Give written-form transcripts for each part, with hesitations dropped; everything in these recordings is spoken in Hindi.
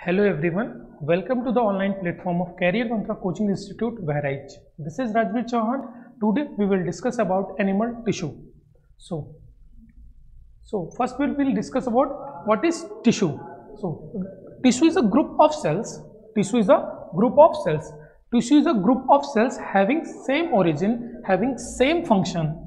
Hello everyone, welcome to the online platform of Career Mantra Coaching Institute, Bahraich. This is Rajveer Chauhan. Today we will discuss about animal tissue. So first we will discuss about what is tissue. So tissue is a group of cells. Tissue is a group of cells. Tissue is a group of cells having same origin, having same function.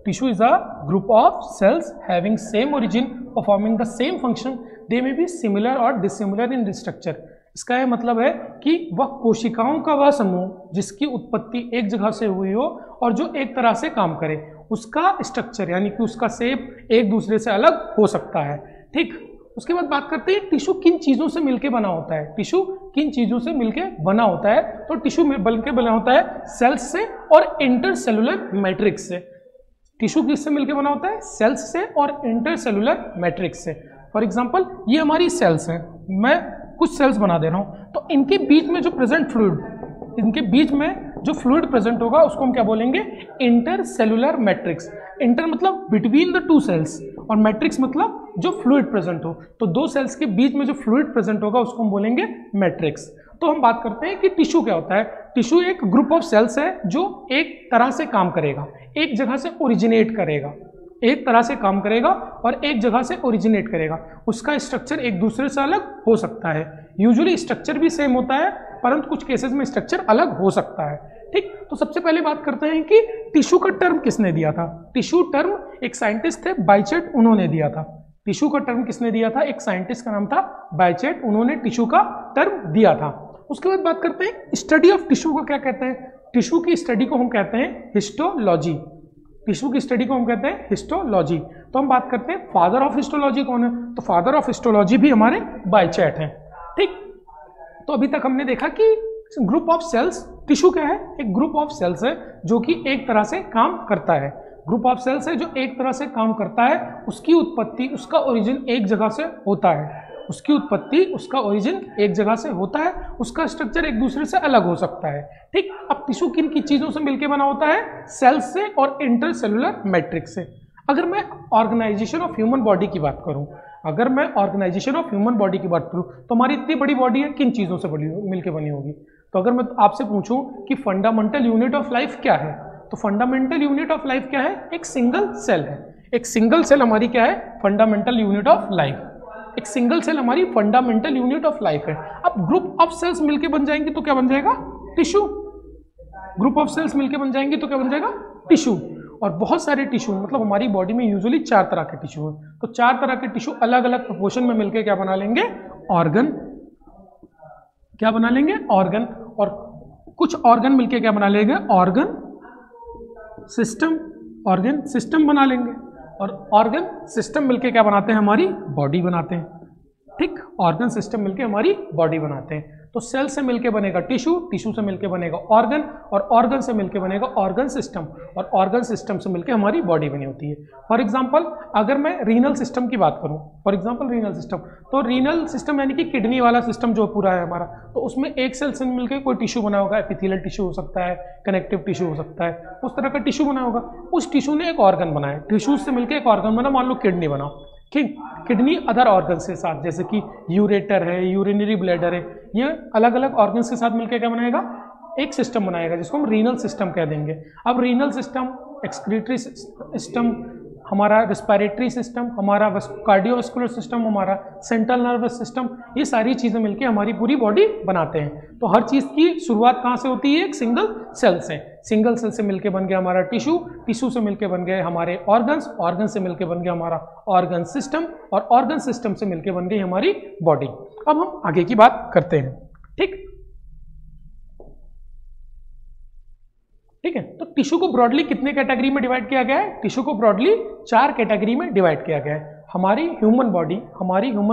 Tissue is a group of cells having same origin, performing the same function. They may be similar or dissimilar in structure. इसका यह मतलब है कि वह कोशिकाओं का वह समूह जिसकी उत्पत्ति एक जगह से हुई हो और जो एक तरह से काम करे, उसका स्ट्रक्चर यानी कि उसका शेप एक दूसरे से अलग हो सकता है। ठीक, उसके बाद बात करते हैं टिश्यू किन चीज़ों से मिलके बना होता है। टिश्यू किन चीज़ों से मिलके बना होता है? तो टिश्यू मिलके बना होता है सेल्स से और इंटरसेलुलर मैट्रिक्स से। टिश्यू किससे मिलके बना होता है? सेल्स से और इंटरसेलुलर मैट्रिक्स से। फॉर एग्जाम्पल ये हमारी सेल्स हैं, मैं कुछ सेल्स बना दे रहा हूँ, तो इनके बीच में जो प्रेजेंट फ्लूइड, इनके बीच में जो फ्लूइड प्रेजेंट होगा उसको हम क्या बोलेंगे? Intercellular matrix. इंटर मतलब बिटवीन द टू सेल्स और मैट्रिक्स मतलब जो फ्लूइड प्रेजेंट हो, तो दो सेल्स के बीच में जो फ्लूइड प्रेजेंट होगा उसको हम बोलेंगे मैट्रिक्स। तो हम बात करते हैं कि टिश्यू क्या होता है। टिश्यू एक ग्रुप ऑफ सेल्स है जो एक तरह से काम करेगा, एक जगह से ओरिजिनेट करेगा, एक तरह से काम करेगा और एक जगह से ओरिजिनेट करेगा। उसका स्ट्रक्चर एक दूसरे से अलग हो सकता है। यूजुअली स्ट्रक्चर भी सेम होता है, परंतु कुछ केसेस में स्ट्रक्चर अलग हो सकता है। ठीक, तो सबसे पहले बात करते हैं कि टिश्यू का टर्म किसने दिया था। टिश्यू टर्म एक साइंटिस्ट थे, बाइचेट, उन्होंने दिया था। टिश्यू का टर्म किसने दिया था? एक साइंटिस्ट का नाम था बाइचेट, उन्होंने टिश्यू का टर्म दिया था। उसके बाद बात करते हैं स्टडी ऑफ टिश्यू को क्या कहते हैं। टिश्यू की स्टडी को हम कहते हैं हिस्टोलॉजी। टिश्यू की स्टडी को हम कहते हैं हिस्टोलॉजी। तो हम बात करते हैं फादर ऑफ हिस्टोलॉजी कौन है? तो फादर ऑफ हिस्टोलॉजी भी हमारे बाइचेट हैं। ठीक, तो अभी तक हमने देखा कि ग्रुप ऑफ सेल्स, टिश्यू क्या है? एक ग्रुप ऑफ सेल्स है जो कि एक तरह से काम करता है। ग्रुप ऑफ सेल्स है जो एक तरह से काम करता है, उसकी उत्पत्ति, उसका ओरिजिन एक जगह से होता है। उसकी उत्पत्ति, उसका ओरिजिन एक जगह से होता है, उसका स्ट्रक्चर एक दूसरे से अलग हो सकता है। ठीक, अब टिश्यू किन की चीज़ों से मिलकर बना होता है? सेल्स से और इंटरसेलुलर मैट्रिक्स से। अगर मैं ऑर्गेनाइजेशन ऑफ ह्यूमन बॉडी की बात करूं, अगर मैं ऑर्गेनाइजेशन ऑफ ह्यूमन बॉडी की बात करूं, तो हमारी इतनी बड़ी बॉडी है, किन चीज़ों से मिलकर बनी होगी? तो अगर मैं आपसे पूछूं कि फंडामेंटल यूनिट ऑफ लाइफ क्या है, तो फंडामेंटल यूनिट ऑफ लाइफ क्या है? एक सिंगल सेल है। एक सिंगल सेल हमारी क्या है? Fundamental unit of life. एक सिंगल सेल हमारी फंडामेंटल यूनिट ऑफ लाइफ है। अब ग्रुप ऑफ सेल्स मिलके बन जाएंगे तो क्या बन जाएगा? टिश्यू। ग्रुप ऑफ सेल्स मिलके बन जाएंगे तो क्या बन जाएगा? टिश्यू। और बहुत सारे टिश्यू, मतलब हमारी बॉडी में यूजुअली 4 तरह के टिश्यू है, तो 4 तरह के टिश्यू अलग अलग प्रोपोर्शन में मिलके क्या बना लेंगे? ऑर्गन। क्या बना लेंगे? ऑर्गन। और कुछ ऑर्गन मिलके क्या बना लेंगे? Organ system. ऑर्गन सिस्टम बना लेंगे। और ऑर्गन सिस्टम मिलके क्या बनाते हैं? हमारी बॉडी बनाते हैं। ठीक, ऑर्गन सिस्टम मिलके हमारी बॉडी बनाते हैं। तो सेल से मिलके बनेगा टिश्यू, टिश्यू से मिलके बनेगा ऑर्गन, और ऑर्गन से मिलके बनेगा ऑर्गन सिस्टम, और ऑर्गन सिस्टम से मिलके हमारी बॉडी बनी होती है। फॉर एग्जांपल अगर मैं रीनल सिस्टम की बात करूं, फॉर एग्जांपल रीनल सिस्टम, तो रीनल सिस्टम यानी कि किडनी वाला सिस्टम जो पूरा है हमारा, तो उसमें एक सेल से मिलकर कोई टिश्यू बना होगा। एपिथेलियल टिश्यू हो सकता है, कनेक्टिव टिश्यू हो सकता है, उस तरह का टिश्यू बना होगा। उस टिश्यू ने एक ऑर्गन बनाया, टिश्यू से मिलकर एक ऑर्गन बना, मान लो किडनी बना। ठीक, किडनी अदर ऑर्गन्स के साथ, जैसे कि यूरेटर है, यूरिनरी ब्लैडर है, ये अलग अलग ऑर्गन्स के साथ मिलकर क्या बनाएगा? एक सिस्टम बनाएगा जिसको हम रीनल सिस्टम कह देंगे। अब रीनल सिस्टम, एक्सक्रीटरी सिस्टम, हमारा रेस्पिरेटरी सिस्टम, हमारा कार्डियोवास्कुलर सिस्टम, हमारा सेंट्रल नर्वस सिस्टम, ये सारी चीज़ें मिलकर हमारी पूरी बॉडी बनाते हैं। तो हर चीज़ की शुरुआत कहाँ से होती है? एक सिंगल सेल से। सिंगल सेल से मिलके बन गया हमारा टिश्यू, टिश्यू से मिलके बन गए हमारे ऑर्गन्स, ऑर्गन से मिलके बन गया हमारा ऑर्गन सिस्टम, और ऑर्गन सिस्टम से मिलके बन गई हमारी बॉडी। अब हम आगे की बात करते हैं। ठीक है, तो टिश्यू को ब्रॉडली कितने कैटेगरी में डिवाइड किया गया है? टिश्यू को ब्रॉडली 4 कैटेगरी में डिवाइड किया गया है। हमारी ह्यूमन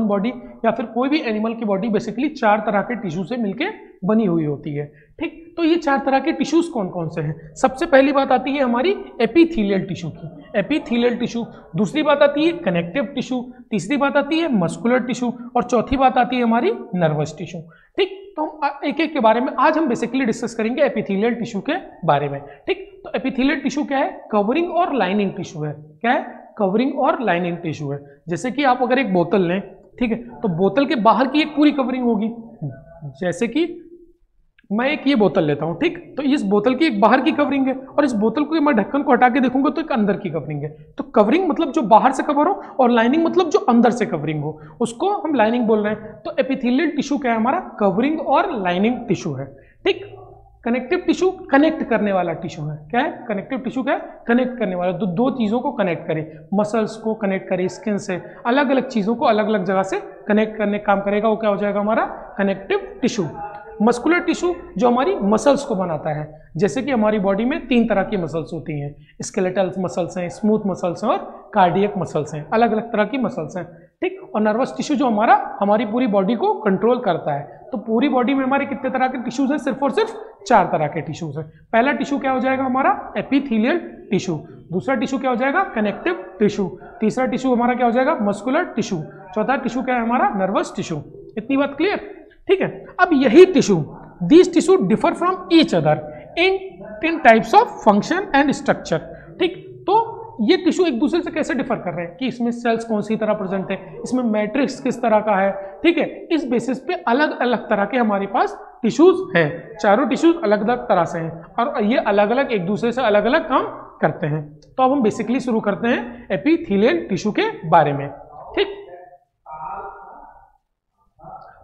बॉडी या फिर कोई भी एनिमल की बॉडी बेसिकली 4 तरह के टिश्यू से मिलके बनी हुई होती है। ठीक, तो ये 4 तरह के टिश्यूज कौन कौन से हैं? सबसे पहली बात आती है हमारी एपिथेलियल टिश्यू की, एपिथेलियल टिश्यू। दूसरी बात आती है कनेक्टिव टिश्यू, तीसरी बात आती है मस्कुलर टिश्यू, और चौथी बात आती है हमारी नर्वस टिश्यू। ठीक, तो हम एक एक के बारे में आज हम बेसिकली डिस्कस करेंगे एपिथेलियल टिश्यू के बारे में। ठीक, तो एपिथेलियल टिश्यू क्या है? कवरिंग और लाइनिंग टिश्यू है। क्या है? कवरिंग और लाइनिंग टिश्यू है। जैसे कि आप अगर एक बोतल लें, ठीक है। तो बोतल के बाहर की एक पूरी कवरिंग होगी, जैसे कि मैं एक ये बोतल लेता हूं, ठीक, तो इस बोतल की एक बाहर की कवरिंग है और इस बोतल को मैं ढक्कन को हटा के देखूंगा तो एक अंदर की कवरिंग है। तो कवरिंग मतलब जो बाहर से कवर हो और लाइनिंग मतलब जो अंदर से कवरिंग हो, उसको हम लाइनिंग बोल रहे हैं। तो एपिथेलियल टिश्यू क्या है हमारा, कवरिंग और लाइनिंग टिश्यू है, ठीक। कनेक्टिव टिश्यू कनेक्ट करने वाला टिश्यू है, क्या है कनेक्टिव टिश्यू, क्या है कनेक्ट करने वाला, दो चीजों को कनेक्ट करे, मसल्स को कनेक्ट करे, स्किन से अलग अलग चीजों को अलग अलग जगह से कनेक्ट करने का काम करेगा, वो क्या हो जाएगा हमारा कनेक्टिव टिश्यू। मस्कुलर टिश्यू जो हमारी मसल्स को बनाता है, जैसे कि हमारी बॉडी में 3 तरह की मसल्स होती हैं, स्केलेटल मसल्स हैं, स्मूथ मसल्स हैं और कार्डियक मसल्स हैं, अलग अलग तरह की मसल्स हैं, ठीक। और नर्वस टिश्यू जो हमारी पूरी बॉडी को कंट्रोल करता है। तो पूरी बॉडी में हमारे कितने तरह के टिश्यूज हैं, सिर्फ और सिर्फ 4 तरह के टिश्यूज हैं। पहला टिश्यू क्या हो जाएगा हमारा एपिथेलियल टिश्यू, दूसरा टिश्यू क्या हो जाएगा कनेक्टिव टिश्यू, तीसरा टिश्यू हमारा क्या हो जाएगा मस्कुलर टिश्यू, चौथा टिश्यू क्या है हमारा नर्वस टिश्यू। इतनी बात क्लियर, ठीक है। अब यही tissue, these tissue differ from each other in types of function and structure, ठीक। तो ये टिश्यू एक दूसरे से कैसे डिफर कर रहे हैं कि इसमें सेल्स कौन सी तरह प्रेजेंट है, इसमें मैट्रिक्स किस तरह का है, ठीक है। इस बेसिस पे अलग अलग तरह के हमारे पास टिश्यूज हैं, चारों टिश्यूज अलग अलग तरह से हैं और ये अलग अलग एक दूसरे से अलग अलग काम करते हैं। तो अब हम बेसिकली शुरू करते हैं एपिथेलियल टिश्यू के बारे में, ठीक।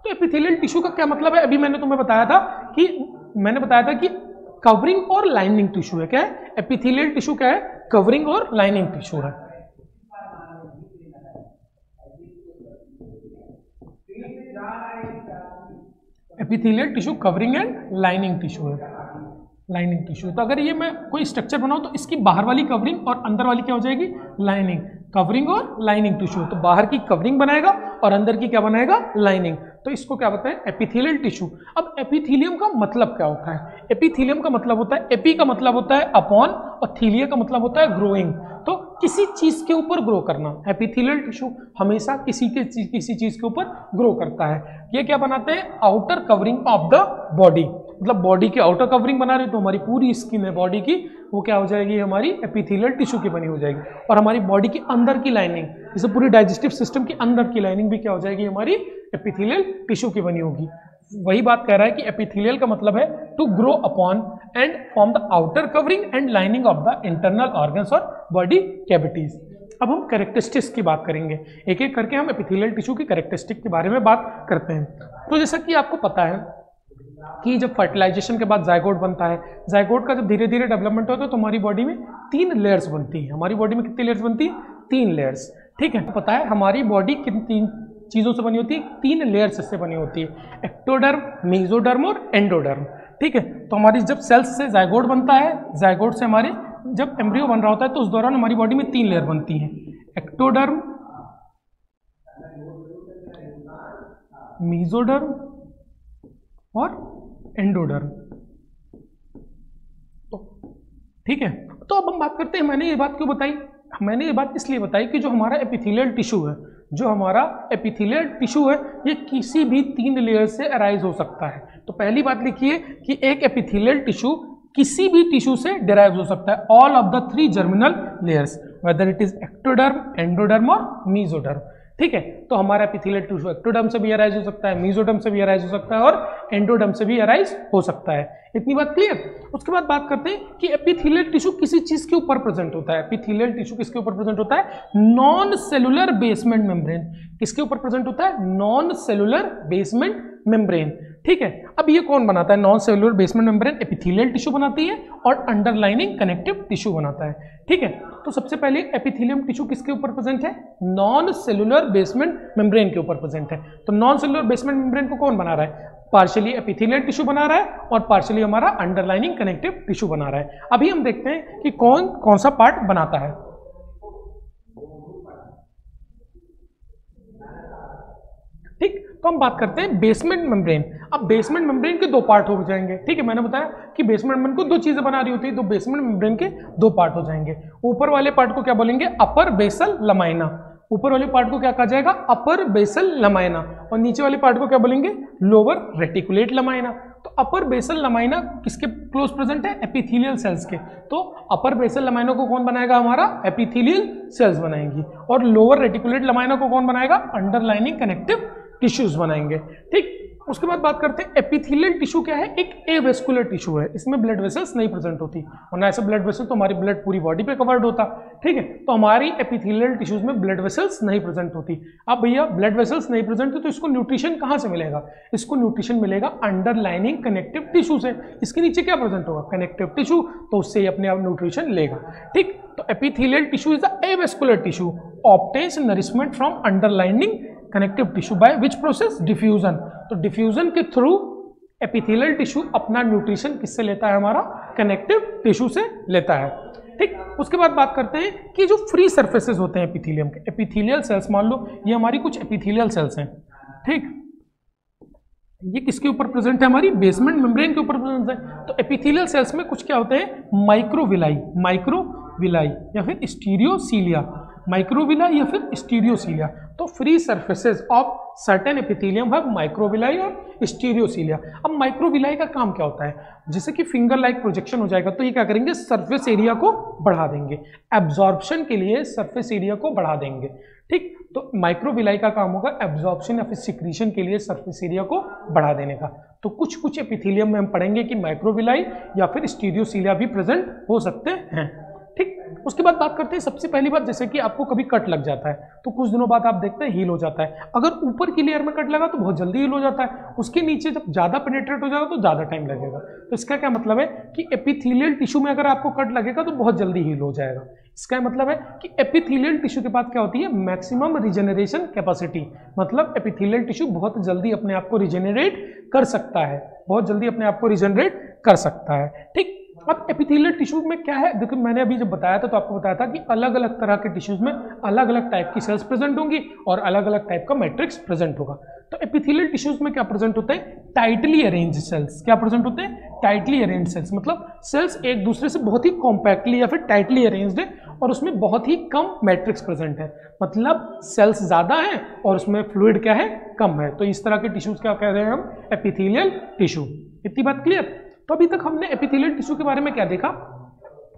तो एपिथेलियल टिश्यू का क्या मतलब है, अभी मैंने तुम्हें बताया था कि कवरिंग और लाइनिंग टिश्यू है, क्या है एपिथेलियल टिश्यू, क्या है कवरिंग और लाइनिंग टिश्यू है। Epithelial tissue covering and lining tissue है, लाइनिंग टिश्यू। तो अगर ये मैं कोई स्ट्रक्चर बनाऊं तो इसकी बाहर वाली कवरिंग और अंदर वाली क्या हो जाएगी लाइनिंग, कवरिंग और लाइनिंग टिश्यू। तो बाहर की कवरिंग बनाएगा और अंदर की क्या बनाएगा लाइनिंग, तो इसको क्या बताएं एपिथेलियल टिश्यू। अब एपिथेलियम का मतलब क्या होता है, एपिथेलियम का मतलब होता है, एपी का मतलब होता है अपॉन और थीलिया का मतलब होता है ग्रोइंग, तो किसी चीज के ऊपर ग्रो करना। एपिथेलियल टिश्यू हमेशा किसी चीज के ऊपर ग्रो करता है। ये क्या बनाते हैं outer covering of the body, मतलब बॉडी की आउटर कवरिंग बना रहे तो हमारी पूरी स्किन है बॉडी की, वो क्या हो जाएगी हमारी एपिथेलियल टिश्यू की बनी हो जाएगी। और हमारी बॉडी की अंदर की लाइनिंग, जैसे पूरी डाइजेस्टिव सिस्टम की अंदर की लाइनिंग भी क्या हो जाएगी हमारी एपिथेलियल टिश्यू की बनी होगी। वही बात कह रहा है कि एपिथेलियल का मतलब है to grow upon and form the outer covering and lining of the internal organs और बॉडी कैविटीज। अब हम कैरेक्टरिस्टिक्स की बात करेंगे, एक एक करके हम एपिथेलियल टिश्यू की कैरेक्टरिस्टिक के बारे में बात करते हैं। तो जैसा कि आपको पता है कि जब फर्टिलाइजेशन के बाद जायगोट बनता है, जायगोट का जब धीरे धीरे डेवलपमेंट होता है तो हमारी बॉडी में 3 लेयर्स बनती है। हमारी बॉडी में कितनी लेयर्स बनती है 3 लेयर्स, ठीक है। पता है हमारी बॉडी किन 3 चीज़ों से बनी होती है, 3 लेयर्स से बनी होती है, एक्टोडर्म, मेसोडर्म और एंडोडर्म, ठीक है। तो हमारी जब सेल्स से जायगोट बनता है, जायगोट से हमारे जब एम्ब्रियो बन रहा होता है तो उस दौरान हमारी बॉडी में 3 लेयर बनती हैं, एक्टोडर्म, मेसोडर्म और एंडोडर्म, तो ठीक है। तो अब हम बात करते हैं, मैंने ये बात क्यों बताई, मैंने ये बात इसलिए बताई कि जो हमारा एपिथेलियल टिश्यू है, जो हमारा एपिथेलियल टिश्यू है ये किसी भी 3 लेयर से अराइज हो सकता है। तो पहली बात लिखिए कि एक एपिथेलियल टिश्यू किसी भी टिश्यू से डिराइव हो सकता है, all of the 3 germinal layers, whether it is ectoderm, endoderm और मेसोडर्म, ठीक है। तो हमारा एपिथेलियल टिश्यू एक्टोडर्म से भी अराइज हो सकता है, मेसोडर्म से भी अराइज हो सकता है और एंडोडर्म से भी अराइज हो सकता है। इतनी बात क्लियर। उसके बाद बात करते हैं कि एपिथेलियल टिश्यू किसी चीज के ऊपर प्रेजेंट होता है। एपिथेलियल टिश्यू किसके ऊपर प्रेजेंट होता है, नॉन सेलुलर बेसमेंट मेम्ब्रेन। किसके ऊपर प्रेजेंट होता है, नॉन सेलुलर बेसमेंट मेम्ब्रेन, ठीक है। अब ये कौन बनाता है, non cellular basement membrane epithelial tissue बनाती है और अंडरलाइनिंग कनेक्टिव टिश्यू बनाता है, ठीक है। तो सबसे पहले एपिथेलियम टिश्यू किसके ऊपर प्रेजेंट है, नॉन सेलुलर बेसमेंट मेम्ब्रेन के ऊपर प्रेजेंट है। तो नॉन सेलुलर बेसमेंट मेम्ब्रेन को कौन बना रहा है, पार्शियली एपिथेलियल टिश्यू बना रहा है और पार्शियली हमारा अंडरलाइनिंग कनेक्टिव टिश्यू बना रहा है। अभी हम देखते हैं कि कौन कौन सा पार्ट बनाता है। ठीक, तो हम बात करते हैं बेसमेंट मेम्ब्रेन। अब बेसमेंट मेम्ब्रेन के 2 पार्ट हो जाएंगे, ठीक है। मैंने बताया कि बेसमेंट मेम्ब्रेन को 2 चीजें बना रही होती है, तो बेसमेंट मेम्ब्रेन के 2 पार्ट हो जाएंगे। ऊपर वाले पार्ट को क्या बोलेंगे, अपर बेसल लमाइना। ऊपर वाले पार्ट को क्या कहा जाएगा, अपर बेसल लमाइना, और नीचे वाले पार्ट को क्या बोलेंगे, लोअर रेटिकुलेट लमाइना। तो अपर बेसल लमाइना किसके क्लोज प्रेजेंट है? एपिथेलियल सेल्स के। तो अपर बेसल लमाइना को कौन बनाएगा? हमारा एपिथेलियल सेल्स बनाएंगी। और लोअर रेटिकुलेट लमाइना को कौन बनाएगा? अंडरलाइनिंग कनेक्टिव टिश्यूज बनाएंगे। ठीक, उसके बाद बात करते हैं एपिथेलियल टिश्यू क्या है? एक एवेस्कुलर टिश्यू है, इसमें ब्लड वेसल्स नहीं प्रेजेंट होती, वरना ऐसे ब्लड वेसल तो हमारी ब्लड पूरी बॉडी पे कवर्ड होता। ठीक है, तो हमारी एपिथेलियल टिश्यूज में ब्लड वेसल्स नहीं प्रेजेंट होती। अब भैया ब्लड वेसल्स नहीं प्रेजेंट है तो इसको न्यूट्रिशन कहाँ से मिलेगा? इसको न्यूट्रिशन मिलेगा अंडरलाइनिंग कनेक्टिव टिश्यू से। इसके नीचे क्या प्रेजेंट होगा? कनेक्टिव टिश्यू, तो उससे ही अपने आप न्यूट्रिशन लेगा। ठीक, तो epithelial tissue is the avascular tissue obtains nourishment from underlining connective tissue by which process? Diffusion. तो डिफ्यूजन के थ्रू एपिथेलियल टिश्यू अपना न्यूट्रिशन किससे लेता है? हमारा कनेक्टिव टिश्यू से लेता है। ठीक, उसके बाद बात करते हैं कि जो फ्री सरफेसेस होते हैं एपिथेलियम के, एपिथेलियल सेल्स, मान लो ये हमारी कुछ एपिथेलियल सेल्स हैं। ठीक, ये किसके ऊपर प्रेजेंट है? हमारी बेसमेंट मेम्ब्रेन के ऊपर प्रेजेंट है। तो एपिथेलियल सेल्स में कुछ क्या होते हैं? माइक्रोविलाई या फिर स्टीरियोसीलिया, माइक्रोविला या फिर स्टीरियोसीलिया। तो free surfaces of certain epithelium है माइक्रोविलाई और स्टीरियोसीलिया। अब माइक्रोविलाई का काम क्या होता है? जैसे कि फिंगर लाइक प्रोजेक्शन हो जाएगा, तो ये क्या करेंगे? सरफेस एरिया को बढ़ा देंगे, एब्जॉर्प्शन के लिए सरफेस एरिया को बढ़ा देंगे। ठीक, तो माइक्रोविलाई का काम होगा एब्जॉर्प्शन या फिर सिक्रीशन के लिए सरफेस एरिया को बढ़ा देने का। तो कुछ कुछ एपिथेलियम में हम पढ़ेंगे कि माइक्रोविलाई या फिर स्टीरियोसीलिया भी प्रेजेंट हो सकते हैं। ठीक, उसके बाद बात करते हैं सबसे पहली बात, जैसे कि आपको कभी कट लग जाता है तो कुछ दिनों बाद आप देखते हैं हील हो जाता है। अगर ऊपर की लेयर में कट लगा तो बहुत जल्दी हील हो जाता है, उसके नीचे जब ज़्यादा पेनिट्रेट हो जाएगा तो ज़्यादा टाइम लगेगा। तो इसका क्या मतलब है कि एपिथेलियल टिश्यू में अगर आपको कट लगेगा तो बहुत जल्दी हील हो जाएगा। इसका मतलब है कि एपिथेलियल टिश्यू के पास क्या होती है? मैक्सिमम रिजेनरेशन कैपेसिटी, मतलब एपिथेलियल टिश्यू बहुत जल्दी अपने आप को रिजेनरेट कर सकता है, बहुत जल्दी अपने आप को रिजेनरेट कर सकता है। ठीक, अब एपिथेलियल टिश्यू में क्या है? देखो मैंने अभी जब बताया था तो आपको बताया था कि अलग अलग तरह के टिश्यूज में अलग अलग टाइप की सेल्स प्रेजेंट होंगी और अलग अलग टाइप का मैट्रिक्स प्रेजेंट होगा। तो एपिथेलियल टिश्यूज में क्या प्रेजेंट होते हैं? Tightly arranged cells. क्या प्रेजेंट होते हैं? टाइटली अरेंज्ड सेल्स, मतलब सेल्स एक दूसरे से बहुत ही कॉम्पैक्टली या फिर टाइटली अरेंज्ड है और उसमें बहुत ही कम मैट्रिक्स प्रेजेंट है, मतलब सेल्स ज्यादा है और उसमें फ्लूइड क्या है? कम है। तो इस तरह के टिश्यूज क्या कह रहे हैं हम? Epithelial tissue. इतनी बात क्लियर? तो अभी तक हमने एपिथेलियल टिश्यू के बारे में क्या देखा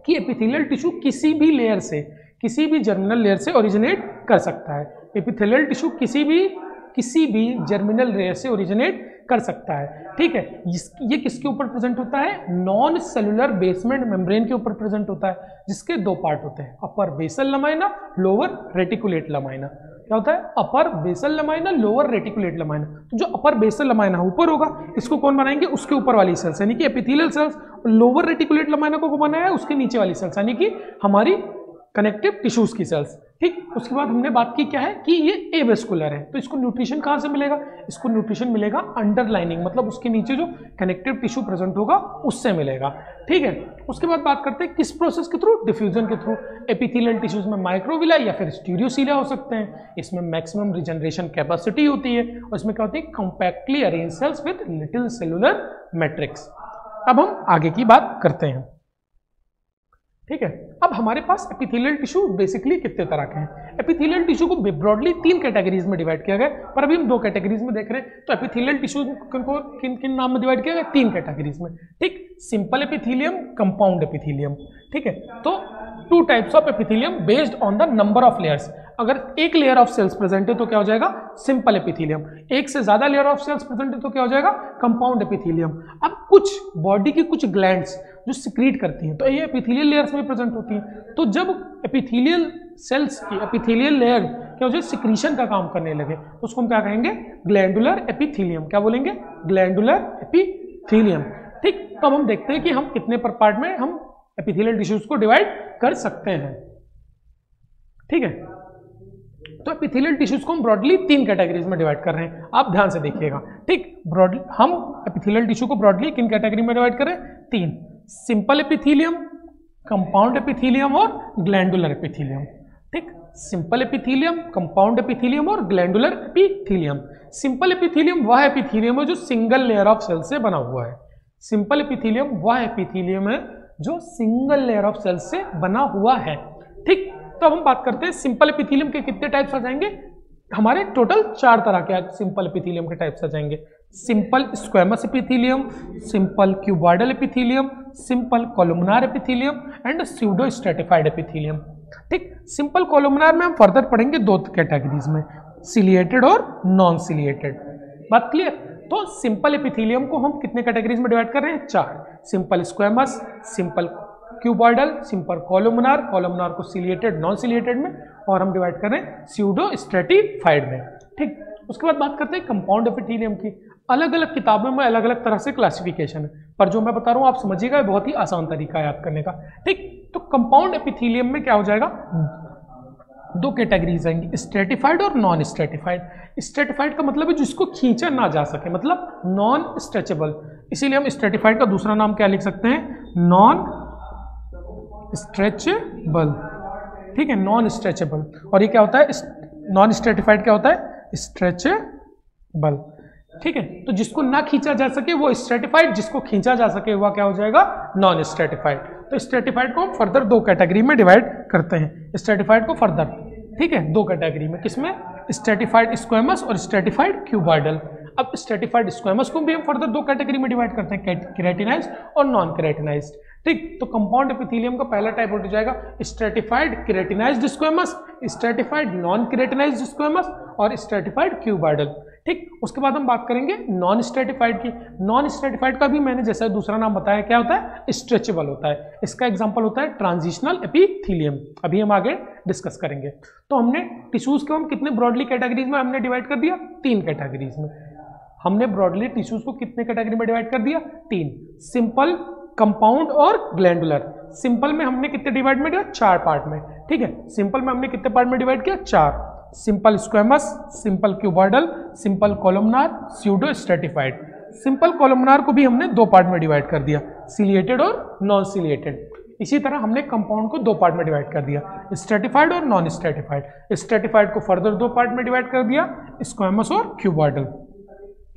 कि एपिथेलियल टिश्यू किसी भी लेयर से, किसी भी जर्मिनल लेयर से ओरिजिनेट कर सकता है। एपिथेलियल टिश्यू किसी भी जर्मिनल लेयर से ओरिजिनेट कर सकता है। ठीक है, ये किसके ऊपर प्रेजेंट होता है? नॉन सेलुलर बेसमेंट मेम्ब्रेन के ऊपर प्रेजेंट होता है, जिसके दो पार्ट होते हैं, upper basal lamina, lower reticulate lamina. क्या होता है? Upper basal lamina, lower reticulate lamina. तो जो अपर बेसल लमाइना ऊपर होगा, इसको कौन बनाएंगे? उसके ऊपर वाली सेल्स यानी कि epithelial cells. Lower reticulate lamina को बनाया है उसके नीचे वाली सेल्स यानी कि हमारी कनेक्टिव टिश्यूज की सेल्स। ठीक, उसके बाद हमने बात की क्या है कि ये एवेस्कुलर है, तो इसको न्यूट्रिशन कहाँ से मिलेगा? इसको न्यूट्रिशन मिलेगा अंडरलाइनिंग, मतलब उसके नीचे जो कनेक्टिव टिश्यू प्रेजेंट होगा उससे मिलेगा। ठीक है, उसके बाद बात करते हैं किस प्रोसेस के थ्रू? डिफ्यूजन के थ्रू। एपिथेलियल टिश्यूज में माइक्रोविला या फिर स्टीरियोसीलिया हो सकते हैं, इसमें मैक्सिमम रिजनरेशन कैपेसिटी होती है और इसमें क्या होती है? Compactly arrange cells with little cellular matrix. अब हम आगे की बात करते हैं। ठीक है, अब हमारे पास एपिथेलियल टिश्यू बेसिकली कितने तरह के हैं? एपिथेलियल टिश्यू को ब्रॉडली 3 कैटेगरीज में डिवाइड किया गया, पर अभी हम 2 कैटेगरीज में देख रहे हैं। तो एपिथेलियल टिश्यू को किन किन नाम में डिवाइड किया गया? 3 कैटेगरीज में। ठीक, सिंपल एपिथेलियम, कंपाउंड एपिथेलियम। ठीक है, तो 2 types of epithelium based on the number of layers. अगर एक लेयर ऑफ सेल्स प्रेजेंट है तो क्या हो जाएगा? Simple epithelium. एक से ज्यादा लेयर ऑफ सेल्स प्रेजेंट है तो क्या हो जाएगा? Compound epithelium. अब कुछ बॉडी की कुछ ग्लैंड्स जो सिक्रीट करती हैं तो ये एपिथेलियल लेयर्स में प्रेजेंट होती हैं। तो जब एपिथेलियल सेल्स की एपिथेलियल लेयर क्या हो जाए? सिक्रीशन का काम करने लगे तो उसको हम क्या कहेंगे? Glandular epithelium. क्या बोलेंगे? Glandular epithelium. ठीक, तो अब हम देखते हैं कि हम कितने पार्ट में हम एपिथेलियल टिश्यूज को डिवाइड कर सकते हैं। ठीक है, तो एपिथेलियल टिश्यूज को हम ब्रॉडली 3 कैटेगरीज में डिवाइड कर रहे हैं, आप ध्यान से देखिएगा। ठीक, ब्रॉडली हम एपिथेलियल टिश्यू को ब्रॉडली किन कैटेगरी में डिवाइड कर रहे हैं? 3, सिंपल एपिथेलियम, कंपाउंड एपिथेलियम और ग्लैंडुलर एपिथेलियम। ठीक, सिंपल एपिथेलियम, कंपाउंड एपिथेलियम और ग्लैंडुलर एपिथेलियम। सिंपल एपिथेलियम वह एपिथेलियम है जो सिंगल लेयर ऑफ सेल से बना हुआ है। सिंपल एपिथेलियम वह एपिथेलियम है जो सिंगल लेयर ऑफ सेल से बना हुआ है। ठीक, तो अब हम बात करते हैं सिंपल एपिथेलियम के कितने टाइप्स आ जाएंगे? हमारे टोटल 4 तरह के सिंपल एपिथेलियम के टाइप्स आ जाएंगे। Simple squamous epithelium, simple cuboidal epithelium, simple columnar epithelium and pseudo stratified epithelium. ठीक, सिंपल कोलुमनार में हम फर्दर पढ़ेंगे 2 कैटेगरीज में, सिलिएटेड और नॉन सिलिएटेड। बात क्लियर? तो सिंपल एपिथेलियम को हम कितने कैटेगरीज में डिवाइड कर रहे हैं? 4। Simple squamous, simple cuboidal, simple columnar, columnar को सिलिएटेड नॉन सिलिएटेड में, और हम डिवाइड कर रहे हैं स्यूडो स्ट्रेटिफाइड में। ठीक, उसके बाद बात करते हैं कंपाउंड एपिथेलियम की। अलग अलग किताबों में अलग अलग तरह से क्लासिफिकेशन है, पर जो मैं बता रहा हूँ आप समझिएगा, बहुत ही आसान तरीका है याद करने का। ठीक, तो कंपाउंड एपिथेलियम में क्या हो जाएगा? 2 कैटेगरीज आएंगी, स्ट्रेटिफाइड और नॉन स्ट्रेटिफाइड। स्ट्रेटिफाइड का मतलब है जिसको खींचा ना जा सके, मतलब नॉन स्ट्रेचेबल, इसीलिए हम स्ट्रेटिफाइड का दूसरा नाम क्या लिख सकते हैं? Non stretchable. ठीक है, नॉन स्ट्रेचेबल। और ये क्या होता है? नॉन स्ट्रेटिफाइड क्या होता है? स्ट्रेचेबल। ठीक है, तो जिसको ना खींचा जा सके वो स्ट्रेटिफाइड, जिसको खींचा जा सके वह क्या हो जाएगा? Non stratified. तो स्ट्रेटिफाइड को हम फर्दर 2 कैटेगरी में डिवाइड करते हैं, स्ट्रेटिफाइड को फर्दर। ठीक है, 2 कैटेगरी में, किसमें? स्ट्रेटिफाइड स्क्वेमस और स्ट्रेटिफाइड क्यूबॉइडल। अब स्ट्रेटिफाइड स्क्वेमस को भी हम फर्दर 2 कैटेगरी में डिवाइड करते हैं, केराटिनाइज्ड और नॉन केराटिनाइज्ड। ठीक, तो कंपाउंड एपिथेलियम का पहला टाइप हो जाएगा stratified keratinized squamous, stratified non keratinized squamous और स्ट्रेटिफाइड क्यूबॉइडल। ठीक, उसके बाद हम बात करेंगे नॉन स्ट्रेटिफाइड की। नॉन स्ट्रेटिफाइड का भी मैंने जैसा दूसरा नाम बताया, क्या होता है? स्ट्रेचेबल होता है। इसका एग्जांपल होता है ट्रांजिशनल एपिथेलियम, अभी हम आगे डिस्कस करेंगे। तो हमने टिश्यूज को हम कितने ब्रॉडली कैटेगरीज में हमने डिवाइड कर दिया? 3 कैटेगरीज में। हमने ब्रॉडली टिश्यूज को कितने कैटेगरी में डिवाइड कर दिया? 3। सिंपल, कंपाउंड और ग्लैंडुलर। सिंपल में हमने कितने डिवाइड में किया? 4 पार्ट में। ठीक है, सिंपल में हमने कितने पार्ट में डिवाइड किया? 4। Simple squamous, simple cuboidal, simple columnar, pseudo stratified. Simple columnar को भी हमने 2 पार्ट में डिवाइड कर दिया, सिलिएटेड और नॉन सिलिएटेड। इसी तरह हमने कंपाउंड को 2 पार्ट में डिवाइड कर दिया, स्ट्रेटिफाइड और नॉन स्ट्रेटिफाइड। स्ट्रेटिफाइड को फर्दर 2 पार्ट में डिवाइड कर दिया, स्क्वेमस और क्यूबॉइडल।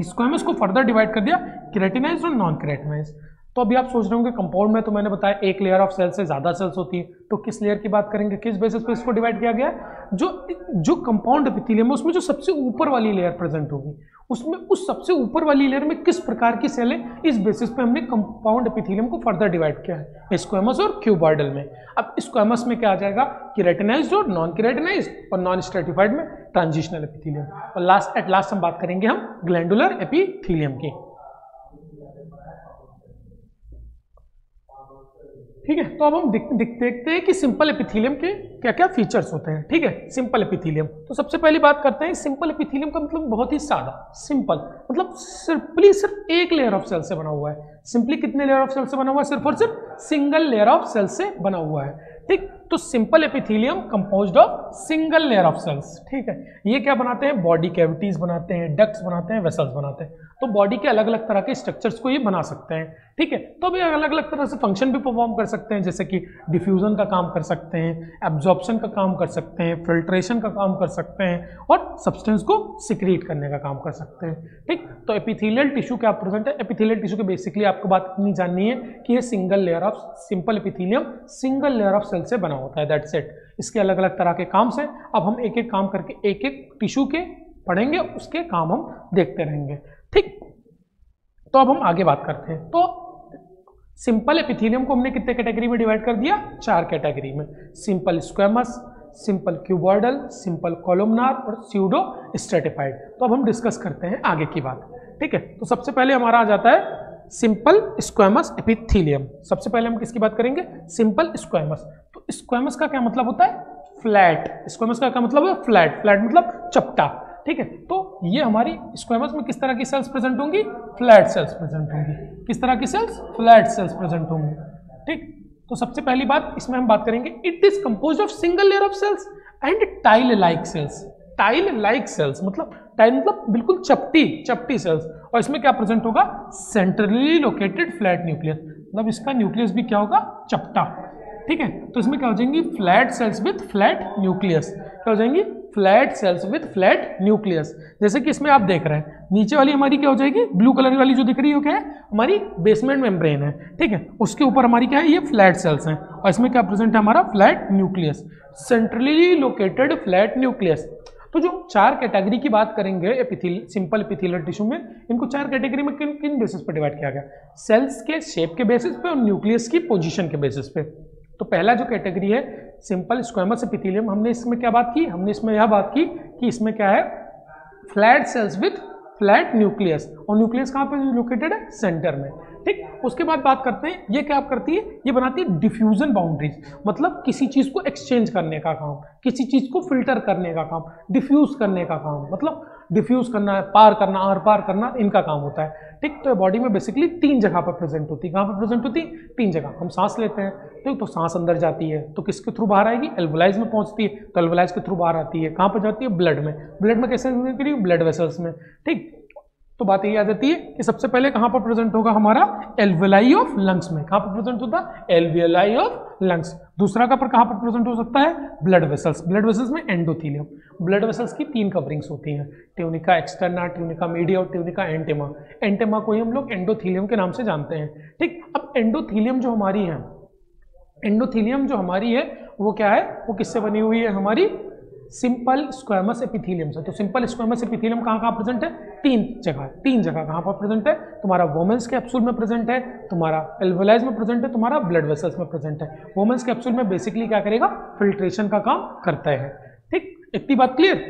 स्क्वेमस को फर्दर डिवाइड कर दिया केराटिनाइज्ड और नॉन केराटिनाइज्ड। तो अभी आप सोच रहे होंगे कंपाउंड में तो मैंने बताया एक लेयर ऑफ सेल से ज़्यादा सेल्स होती है, तो किस लेयर की बात करेंगे, किस बेसिस पे इसको डिवाइड किया गया है? जो कंपाउंड एपिथेलियम है उसमें जो सबसे ऊपर वाली लेयर प्रेजेंट होगी, उसमें उस सबसे ऊपर वाली लेयर में किस प्रकार की सेल है, इस बेसिस पे हमने कंपाउंड एपिथेलियम को फर्दर डिवाइड किया है, स्क्वेमस और क्यूबॉइडल में। अब स्क्वेमस में क्या आ जाएगा? केराटिनाइज्ड और नॉन केराटिनाइज्ड, और नॉन स्ट्रेटिफाइड में ट्रांजिशनल एपिथेलियम। और एट लास्ट हम बात करेंगे हम ग्लैंडुलर एपिथेलियम की। ठीक है, तो अब हम देखते हैं कि सिंपल एपिथेलियम के क्या क्या फीचर्स होते हैं। ठीक है, सिंपल एपिथेलियम, तो सबसे पहली बात करते हैं सिंपल एपिथेलियम का मतलब बहुत ही सादा, सिंपल मतलब सिर्फ एक लेयर ऑफ सेल से बना हुआ है। सिंपली कितने लेयर ऑफ सेल से बना हुआ है? सिर्फ और सिर्फ सिंगल लेयर ऑफ सेल से बना हुआ है। ठीक, तो simple epithelium composed of single layer of cells. ठीक है, ये क्या बनाते हैं? बॉडी कैविटीज बनाते हैं, डक्ट्स बनाते हैं, वेसल्स बनाते हैं। तो बॉडी के अलग अलग तरह के स्ट्रक्चर्स को ये बना सकते हैं। ठीक है, तो अभी अलग अलग तरह से फंक्शन भी परफॉर्म कर सकते हैं, जैसे कि डिफ्यूजन का काम कर सकते हैं, एब्जॉर्प्शन का काम कर सकते हैं, फिल्ट्रेशन का काम कर सकते हैं, और सब्सटेंस को सिक्रीट करने का काम कर सकते हैं। ठीक, तो एपिथेलियल टिश्यू क्या प्रेजेंट है? एपिथेलियल टिश्यू के बेसिकली आपको बात इतनी जाननी है कि ये single layer of simple epithelium single layer of cell से बना होता है, दैट्स इट। इसके अलग अलग तरह के काम से अब हम एक एक काम करके एक एक टिश्यू के पढ़ेंगे, उसके काम हम देखते रहेंगे। ठीक, तो अब हम आगे बात करते हैं। तो सिंपल एपिथेलियम को हमने कितने कैटेगरी में डिवाइड कर दिया? 4 कैटेगरी में, simple squamous, simple cuboidal, simple columnar और स्यूडो स्ट्रेटिफाइड। तो अब हम डिस्कस करते हैं आगे की बात। ठीक है, तो सबसे पहले हमारा आ जाता है सिंपल स्क्वेमस एपिथेलियम। सबसे पहले हम किसकी बात करेंगे? Simple squamous. तो स्क्वेमस का क्या मतलब होता है? फ्लैट। स्क्वेमस का क्या मतलब है? फ्लैट। फ्लैट मतलब चपटा। ठीक है, तो ये हमारी स्क्वेमस में किस तरह की सेल्स प्रेजेंट होंगी? फ्लैट सेल्स प्रेजेंट होंगी। किस तरह की सेल्स? फ्लैट सेल्स प्रेजेंट होंगी। ठीक, तो सबसे पहली बात इसमें हम बात करेंगे, it is composed of single layer of cells and tile like cells. Tile like cells मतलब टाइल मतलब बिल्कुल चपटी सेल्स, और इसमें क्या प्रेजेंट होगा? सेंट्रली लोकेटेड फ्लैट न्यूक्लियस, मतलब इसका न्यूक्लियस भी क्या होगा? चपटा। ठीक है, तो इसमें क्या हो जाएंगी? Flat cells with flat nucleus. क्या हो जाएंगी? Flat cells with flat nucleus. जैसे कि इसमें आप देख रहे हैं, नीचे वाली हमारी क्या हो जाएगी? ब्लू कलर वाली जो दिख रही है क्या है? हमारी बेसमेंट मेम्ब्रेन है। ठीक है, उसके ऊपर हमारी क्या है? ये फ्लैट सेल्स हैं, और इसमें क्या प्रेजेंट है? हमारा flat nucleus, centrally located flat nucleus. तो जो 4 कैटेगरी की बात करेंगे सिंपल एपिथेलियल टिश्यू में, इनको 4 कैटेगरी में किन किन बेसिस पर डिवाइड किया गया? सेल्स के शेप के बेसिस पे और न्यूक्लियस की पोजीशन के बेसिस पे। तो पहला जो कैटेगरी है सिंपल स्क्वेमस एपिथेलियम, हमने इसमें क्या बात की? हमने इसमें यह बात की कि इसमें क्या है, flat cells with flat nucleus, और न्यूक्लियस कहाँ पे लोकेटेड है? सेंटर में। ठीक, उसके बाद बात करते हैं ये क्या करती है? ये बनाती है डिफ्यूजन बाउंड्रीज, मतलब किसी चीज को एक्सचेंज करने का काम, किसी चीज को फिल्टर करने का काम, डिफ्यूज करने का काम, मतलब डिफ्यूज करना, पार करना, आर पार करना, इनका काम होता है। ठीक, तो बॉडी में बेसिकली 3 जगह पर प्रेजेंट होती है। कहाँ पर प्रेजेंट होती है? 3 जगह। हम सांस लेते हैं तो सांस अंदर जाती है तो किसके थ्रू बाहर आएगी? एल्वोलाइज में पहुंचती है तो एल्वोलाइज के थ्रू बाहर आती है। कहाँ पर जाती है? ब्लड में। ब्लड में कैसे? ब्लड वेसल्स में। ठीक, तो बात यही आ जाती है कि सबसे पहले कहाँ पर प्रेजेंट होगा हमारा? एल्वेलाई ऑफ लंग्स में। कहाँ पर प्रेजेंट होता है? Alveoli of lungs. दूसरा का पर कहाँ पर प्रेजेंट हो सकता है? Blood vessels. ब्लड वेसल्स में एंडोथीलियम। ब्लड वेसल्स की 3 कवरिंग्स होती हैं, ट्यूनिका एक्सटर्ना, ट्यूनिका मीडिया और ट्यूनिका एंटेमा। एंटेमा को ही हम लोग एंडोथीलियम के नाम से जानते हैं। ठीक, अब एंडोथीलियम जो हमारी है, एंडोथीलियम जो हमारी है वो क्या है? वो किससे बनी हुई है? हमारी सिंपल स्क्वेमस एपिथेलियम से। तो सिंपल स्क्वेमस एपिथेलियम कहाँ कहाँ प्रेजेंट है? 3 जगह कहाँ पर प्रेजेंट है? तुम्हारा वोमेन्स कैप्सूल में प्रेजेंट है, तुम्हारा एल्वोलाइज में प्रेजेंट है, तुम्हारा ब्लड वेसल्स में प्रेजेंट है। वोमेन्स कैप्सूल में बेसिकली क्या करेगा? फिल्ट्रेशन का काम करता है। ठीक, इतनी बात क्लियर?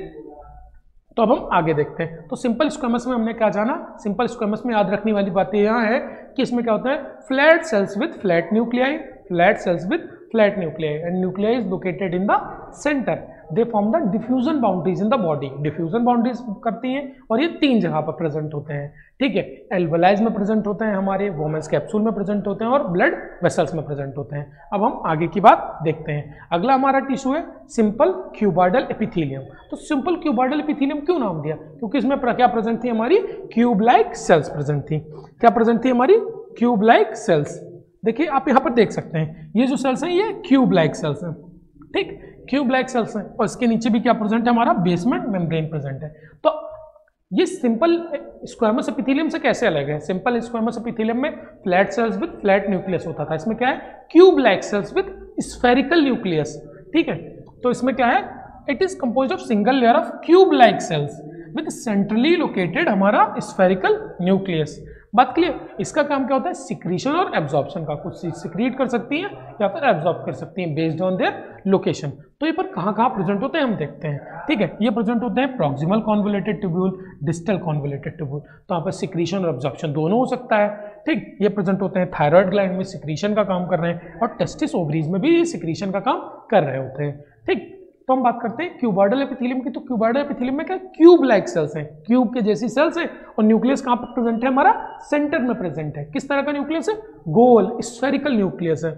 तो अब हम आगे देखते हैं। तो सिंपल स्क्वेमस में हमने क्या जाना? सिंपल स्क्वेमस में याद रखने वाली बातें यहाँ है कि इसमें क्या होता है? Flat cells with flat nuclei, flat cells with flat nuclei, and nuclei is located in the centre. They form the diffusion boundaries in the body. Diffusion boundaries करती हैं और ये 3 जगह पर प्रेजेंट होते हैं। ठीक है, एल्वोलाइज में प्रेजेंट होते हैं, हमारे वोमेन्स कैप्सूल में प्रेजेंट होते हैं और ब्लड वेसल्स में प्रेजेंट होते हैं। अब हम आगे की बात देखते हैं। अगला हमारा टिश्यू है सिंपल क्यूबॉइडल एपिथेलियम। तो सिंपल क्यूबॉइडल एपिथेलियम क्यों नाम दिया? क्योंकि इसमें क्या प्रेजेंट थी? हमारी क्यूब लाइक सेल्स प्रेजेंट थी। क्या प्रेजेंट थी? हमारी क्यूब लाइक सेल्स। देखिए आप यहाँ पर देख सकते हैं ये जो सेल्स हैं ये क्यूब लाइक सेल्स हैं। ठीक, क्यूब लाइक सेल्स हैं और इसके नीचे भी क्या प्रेजेंट है? हमारा बेसमेंट मेम्ब्रेन प्रेजेंट है। तो ये सिंपल स्क्वेमस एपिथेलियम से कैसे अलग है? सिंपल स्क्वेमस एपिथेलियम में flat cells with flat nucleus होता था, इसमें क्या है? Cube like cells with spherical nucleus. ठीक है, तो इसमें क्या है? It is composed of single layer of cube like cells with centrally located हमारा स्फेरिकल न्यूक्लियस। बात क्लियर? इसका काम क्या होता है? सिक्रीशन और एब्जॉर्प्शन का। कुछ सिक्रीट कर सकती हैं या फिर एब्जॉर्ब कर सकती हैं बेस्ड ऑन देयर लोकेशन। तो ये पर कहाँ कहाँ प्रेजेंट होते हैं हम देखते हैं। ठीक है, ये प्रेजेंट होते हैं proximal convoluted tubule, distal convoluted tubule. तो यहाँ पर सिक्रीशन और एब्जॉर्प्शन दोनों हो सकता है। ठीक, ये प्रेजेंट होते हैं थायराइड ग्लैंड में, सिक्रीशन का काम कर रहे हैं, और टेस्टिस ओवरीज में भी ये सिक्रीशन का काम कर रहे होते हैं। ठीक, तो हम बात करते हैं क्यूबॉइडल एपिथेलियम की। तो क्यूबॉइडल एपिथेलियम में क्या? क्यूब लाइक सेल्स हैं, क्यूब के जैसी सेल्स हैं, और न्यूक्लियस कहाँ पर प्रेजेंट है? हमारा सेंटर में प्रेजेंट है। किस तरह का न्यूक्लियस है? गोल स्फेरिकल न्यूक्लियस है।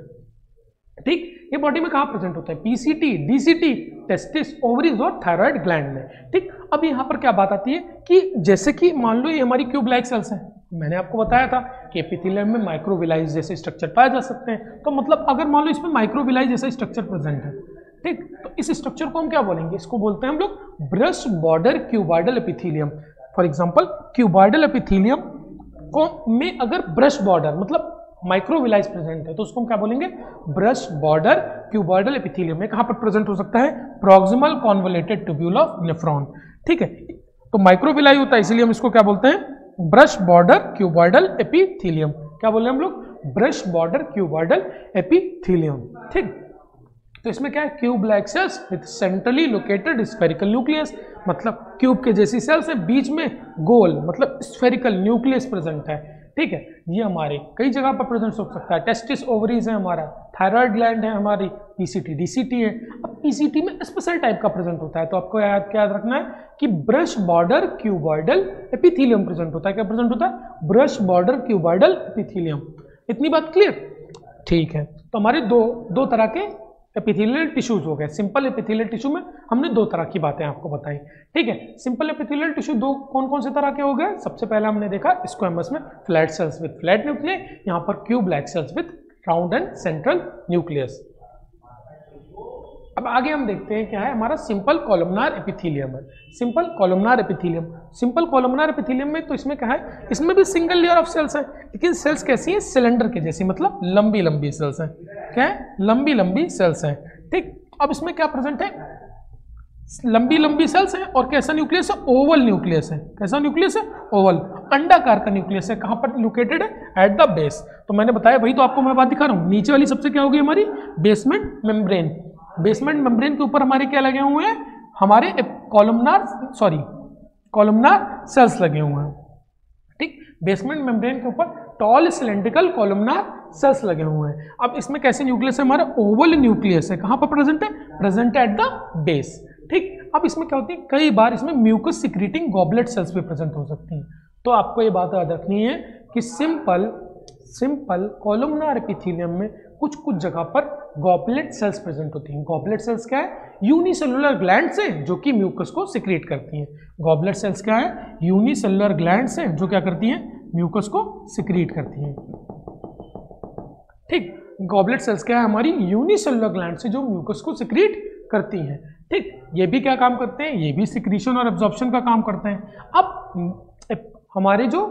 ठीक, ये बॉडी में कहाँ प्रेजेंट होता है? पीसीटी, डीसीटी, टेस्टिस, ओवरीज और थायराइड ग्लैंड में। ठीक, अब यहाँ पर क्या बात आती है कि जैसे कि मान लो ये हमारी क्यूब लाइक सेल्स हैं, मैंने आपको बताया था कि एपिथेलियम में माइक्रोविलाई जैसे स्ट्रक्चर पाए जा सकते हैं। तो मतलब अगर मान लो इसमें माइक्रोविलाई जैसा स्ट्रक्चर प्रेजेंट है, ठीक, तो इस स्ट्रक्चर को हम क्या बोलेंगे? इसको बोलते हैं हम लोग brush border cuboidal epithelium. For example cuboidal epithelium को में अगर ब्रश बॉर्डर मतलब माइक्रोविलाइज प्रेजेंट है तो उसको हम क्या बोलेंगे? ब्रश बॉर्डर क्यूबॉइडल एपिथेलियम में कहाँ पर प्रेजेंट हो सकता है? Proximal convoluted tubule of nephron. ठीक है, तो माइक्रोविलाई होता है इसीलिए हम इसको क्या बोलते हैं? Brush border cuboidal epithelium. क्या बोले हम लोग? Brush border cuboidal epithelium. ठीक, तो इसमें क्या है? Cube like cells with centrally located spherical nucleus, मतलब क्यूब के जैसी सेल्स है, बीच में गोल मतलब स्फेरिकल न्यूक्लियस प्रेजेंट है। ठीक है, ये हमारे कई जगह पर प्रेजेंट हो सकता है। टेस्टिस ओवरीज है हमारा, थायराइड ग्लैंड है हमारी, पीसीटी डीसीटी है। अब पीसीटी में स्पेशल टाइप का प्रेजेंट होता है, तो आपको क्या याद रखना है कि brush border cuboidal epithelium present होता है। क्या प्रेजेंट होता है? Brush border cuboidal epithelium. इतनी बात क्लियर? ठीक है, तो हमारे दो तरह के एपिथेलियल टिश्यूज हो गए। सिंपल एपिथेलियल टिश्यू में हमने 2 तरह की बातें आपको बताई। ठीक है, सिंपल एपिथेलियल टिश्यू कौन कौन से तरह के हो गए? सबसे पहले हमने देखा स्क्वेमस में flat cells with flat nucleus, यहाँ पर cube like cells with round and central nucleus. अब आगे हम देखते हैं क्या है हमारा सिंपल कॉलमनार एपिथेलियम है। Simple columnar epithelium, simple columnar epithelium में तो इसमें क्या है? इसमें भी सिंगल लेयर ऑफ सेल्स है, लेकिन सेल्स कैसी है? सिलेंडर के जैसी, मतलब लंबी लंबी सेल्स हैं। क्या है? लंबी लंबी सेल्स हैं। ठीक, अब इसमें क्या प्रेजेंट है? लंबी लंबी सेल्स है और कैसा न्यूक्लियस है, ओवल न्यूक्लियस है। कैसा न्यूक्लियस है, ओवल, अंडाकार का न्यूक्लियस है। कहां पर लोकेटेड है, एट द बेस। तो मैंने बताया भाई, तो आपको मैं बात दिखा रहा हूं। नीचे वाली सबसे क्या होगी हमारी, बेसमेंट मेम्ब्रेन। बेसमेंट मेम्ब्रेन के ऊपर हमारे क्या लगे हुए हैं, हमारे कॉलमनार सेल्स लगे हुए हैं। ठीक, बेसमेंट मेम्ब्रेन के ऊपर टॉल सिलेंड्रिकल कॉलमनार सेल्स लगे हुए हैं। अब इसमें कैसे न्यूक्लियस है, हमारा ओवल न्यूक्लियस है। कहां पर प्रेजेंट है, प्रेजेंट एट द बेस। ठीक, अब इसमें क्या होती है, कई बार इसमें म्यूकस सिक्रीटिंग गॉबलेट सेल्स भी प्रेजेंट हो सकती हैं। तो आपको ये बात याद रखनी है कि सिंपल कॉलमनार एपिथेलियम में कुछ जगह पर गॉबलेट सेल्स प्रेजेंट होती हैं। गॉबलेट सेल्स क्या है, यूनिसेलुलर ग्लैंड्स है जो कि म्यूकस को सिक्रीट करती हैं। गॉबलेट सेल्स क्या है, यूनिसेलुलर ग्लैंड्स है जो क्या करती हैं, म्यूकस को सिक्रीट करती हैं। ठीक, गॉबलेट सेल्स क्या है, हमारी यूनिसेलुलर ग्लैंड्स है जो म्यूकस को सिक्रीट करती हैं। ठीक, ये भी क्या काम करते हैं, ये भी सिक्रीशन और एब्जॉर्प्शन का काम करते हैं। अब हमारे जो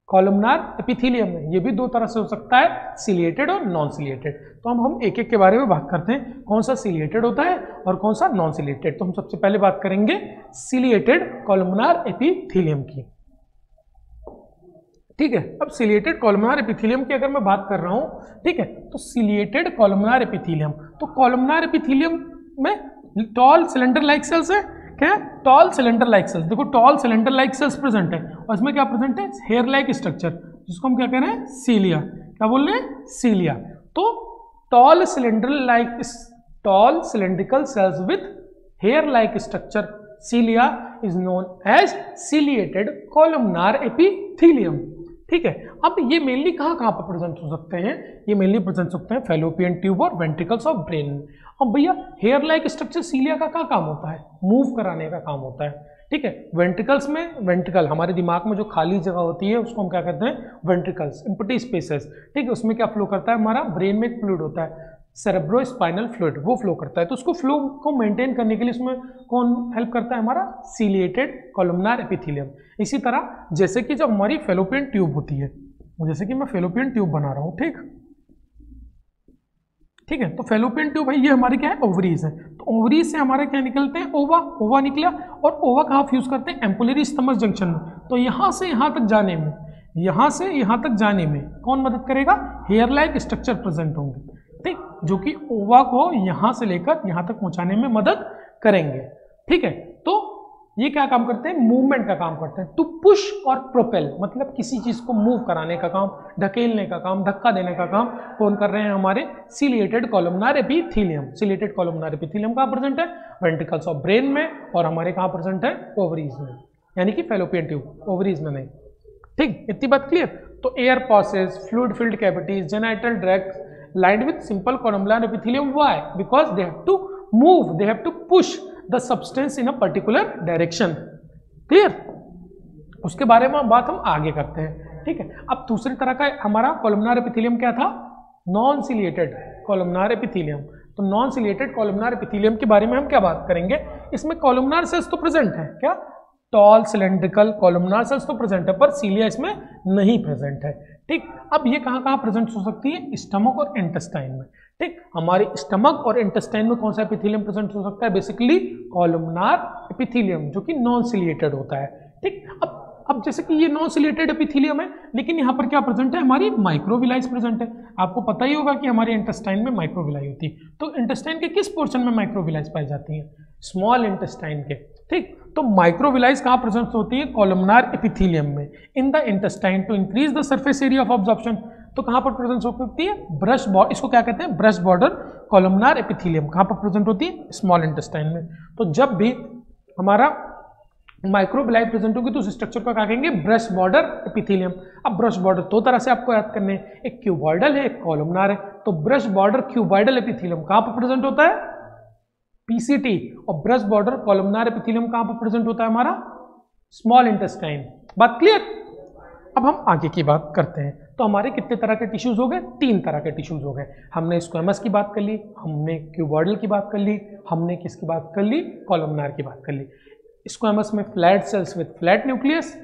कॉलमनार एपिथेलियम है ये भी दो तरह से हो सकता है, सिलिएटेड और नॉन सिलिएटेड। तो हम एक एक के बारे में बात करते हैं, कौन सा सिलिएटेड होता है और कौन सा नॉन सिलिएटेड। तो हम सबसे पहले बात करेंगे सिलिएटेड कॉलमनार एपिथेलियम की। ठीक है, अब सिलिएटेड कॉलमनार एपिथेलियम की अगर मैं बात कर रहा हूं, ठीक है, तो सिलिएटेड कॉलमनार एपिथेलियम, तो कॉलमनार एपिथेलियम में टॉल सिलेंडर लाइक सेल्स है। क्या है, टॉल सिलेंडर लाइक सेल्स। देखो tall cylinder like cells present है और इसमें क्या प्रेजेंट है, हेयर लाइक स्ट्रक्चर, जिसको हम क्या कह रहे हैं, सीलिया। क्या बोल रहे हैं, सीलिया। तो tall cylindrical cells with hair like structure, cilia, is known as ciliated columnar epithelium. ठीक है, अब ये मेनली कहाँ पर प्रेजेंट हो सकते हैं, ये मेनली प्रेजेंट हो सकते हैं फैलोपियन ट्यूब और वेंट्रिकल्स ऑफ ब्रेन। अब भैया हेयर लाइक स्ट्रक्चर सीलिया का क्या काम होता है, मूव कराने का काम होता है। ठीक है, वेंट्रिकल्स में, वेंट्रिकल हमारे दिमाग में जो खाली जगह होती है उसको हम क्या कहते हैं, वेंट्रिकल्स, एम्प्टी स्पेसेस। ठीक है, उसमें क्या फ्लो करता है, हमारा ब्रेन में एक फ्लूइड होता है, सेरेब्रोस्पाइनल फ्लूइड, वो फ्लो करता है। तो उसको फ्लो को मेंटेन करने के लिए उसमें कौन हेल्प करता है, हमारा सिलिएटेड कॉलमनार एपिथेलियम। इसी तरह जैसे कि जब हमारी फेलोपियन ट्यूब होती है, जैसे कि मैं फेलोपियन ट्यूब बना रहा हूँ, ठीक है, तो फेलोपियन ट्यूब भाई ये हमारे क्या है, ओवरीज है। तो ओवरीज से हमारे क्या निकलते हैं, ओवा निकला, और ओवा कहाँ फ्यूज करते हैं, एम्पुलरी स्टमक जंक्शन में। तो यहाँ से यहाँ तक जाने में, यहाँ से यहाँ तक जाने में कौन मदद करेगा, हेयर लाइक स्ट्रक्चर प्रेजेंट होंगे। ठीक, जो कि ओवा को यहाँ से लेकर यहाँ तक पहुँचाने में मदद करेंगे। ठीक है, तो ये क्या काम करते हैं, मूवमेंट का काम करते हैं। टू पुश और प्रोपेल, मतलब किसी चीज को मूव कराने का काम, ढकेलने का काम, धक्का देने का काम कौन कर रहे हैं, हमारे ciliated columnar epithelium. Ciliated columnar epithelium कहाँ प्रेजेंट है, वेंट्रिकल्स ऑफ ब्रेन में, और हमारे कहाँ प्रेजेंट है, ओवरीज में, यानी कि फेलोपियन ट्यूब, ओवरीज में नहीं। ठीक, इतनी बात क्लियर। तो air passage, fluid filled cavities, genital tract lined with simple columnar epithelium. Why? Because they have to move, they have to push the substance in a particular direction. Clear? उसके बारे में बात हम आगे करते हैं। ठीक है, अब दूसरी तरह का हमारा कॉलमनार एपिथेलियम क्या था, नॉन सिलिएटेड कॉलमनार एपिथेलियम। तो नॉन सिलिएटेड कॉलमनार एपिथेलियम के बारे में हम क्या बात करेंगे, इसमें कॉलमनार सेल्स तो प्रेजेंट है, क्या टॉल सिलेंड्रिकल कॉलमनार सेल्स तो प्रेजेंट है, पर सीलिया इसमें नहीं प्रेजेंट है। ठीक, अब ये कहाँ प्रेजेंट हो सकती है, स्टमक और इंटेस्टाइन में। ठीक, हमारे स्टमक और इंटेस्टाइन में कौन सा एपिथेलियम प्रेजेंट हो सकता है, बेसिकली कॉलमनार एपिथेलियम, जो कि नॉन सिलिएटेड होता है। ठीक, अब जैसे कि ये नॉन सिलिएटेड एपिथेलियम है, लेकिन यहाँ पर क्या प्रेजेंट है, हमारी माइक्रोविलाइज प्रेजेंट है। आपको पता ही होगा कि हमारे इंटेस्टाइन में माइक्रोविलाई होती है। तो इंटेस्टाइन के किस पोर्शन में माइक्रोविलाइज पाई जाती है, स्मॉल इंटेस्टाइन के। ठीक, तो माइक्रोविलाइज कहाँ प्रेजेंट होती है, कॉलमनार एपिथेलियम में, in the intestine to increase the surface area of absorption. तो कहाँ पर प्रेजेंट हो सकती है, ब्रश बॉर्डर, इसको क्या कहते हैं, ब्रश बॉर्डर कॉलमनार एपिथेलियम। कहाँ पर प्रेजेंट होती है, स्मॉल इंटेस्टाइन में। तो जब भी हमारा माइक्रोविलाई प्रेजेंट होगी तो उस स्ट्रक्चर को क्या कहेंगे, ब्रश बॉर्डर एपिथेलियम। अब ब्रश बॉर्डर दो तरह से आपको याद करने हैं, एक क्यूबॉइडल है, एक कॉलमनार है। तो ब्रश बॉर्डर क्यूबॉइडल एपिथेलियम कहाँ पर प्रेजेंट होता है, पीसीटी, और ब्रश बॉर्डर कॉलमनार एपिथेलियम कहाँ पर प्रेजेंट होता है, हमारा स्मॉल इंटेस्टाइन। बात क्लियर। अब हम आगे की बात करते हैं। तो हमारे कितने तरह के टिश्यूज हो गए, 3 तरह के टिश्यूज हो गए। हमने स्क्वेमस की बात कर ली, हमने क्यूबॉइडल की बात कर ली, हमने किसकी बात कर ली, कॉलमनार की बात कर ली। स्क्वेमस में flat cells with flat nucleus,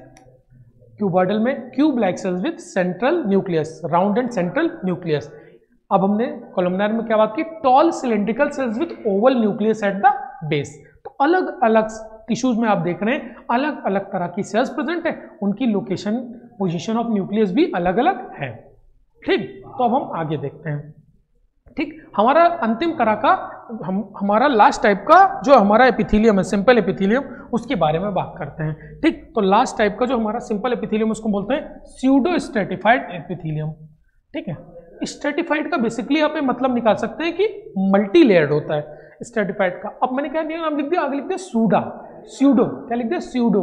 cuboidal में cube like cells with central nucleus, round and central nucleus. अब हमने कॉलमनार में क्या बात की, tall cylindrical cells with oval nucleus at the base. तो अलग अलग टिश्यूज में आप देख रहे हैं अलग अलग तरह की सेल्स प्रेजेंट है, उनकी लोकेशन पोजीशन ऑफ न्यूक्लियस भी अलग अलग है। ठीक, तो अब हम आगे देखते हैं। ठीक, हमारा अंतिम तरह का हमारा लास्ट टाइप का जो हमारा एपिथेलियम है, सिंपल एपिथेलियम, उसके बारे में बात करते हैं। ठीक, तो लास्ट टाइप का जो हमारा सिंपल एपिथेलियम उसको बोलते हैं स्यूडो स्ट्रेटिफाइड एपिथेलियम। ठीक है, स्ट्रेटिफाइड का बेसिकली आप मतलब निकाल सकते हैं कि मल्टी लेयर्ड होता है स्ट्रेटिफाइड का। अब मैंने क्या नाम लिख दिया, आगे लिख दिया सूडा, स्यूडो, क्या लिख दिया स्यूडो।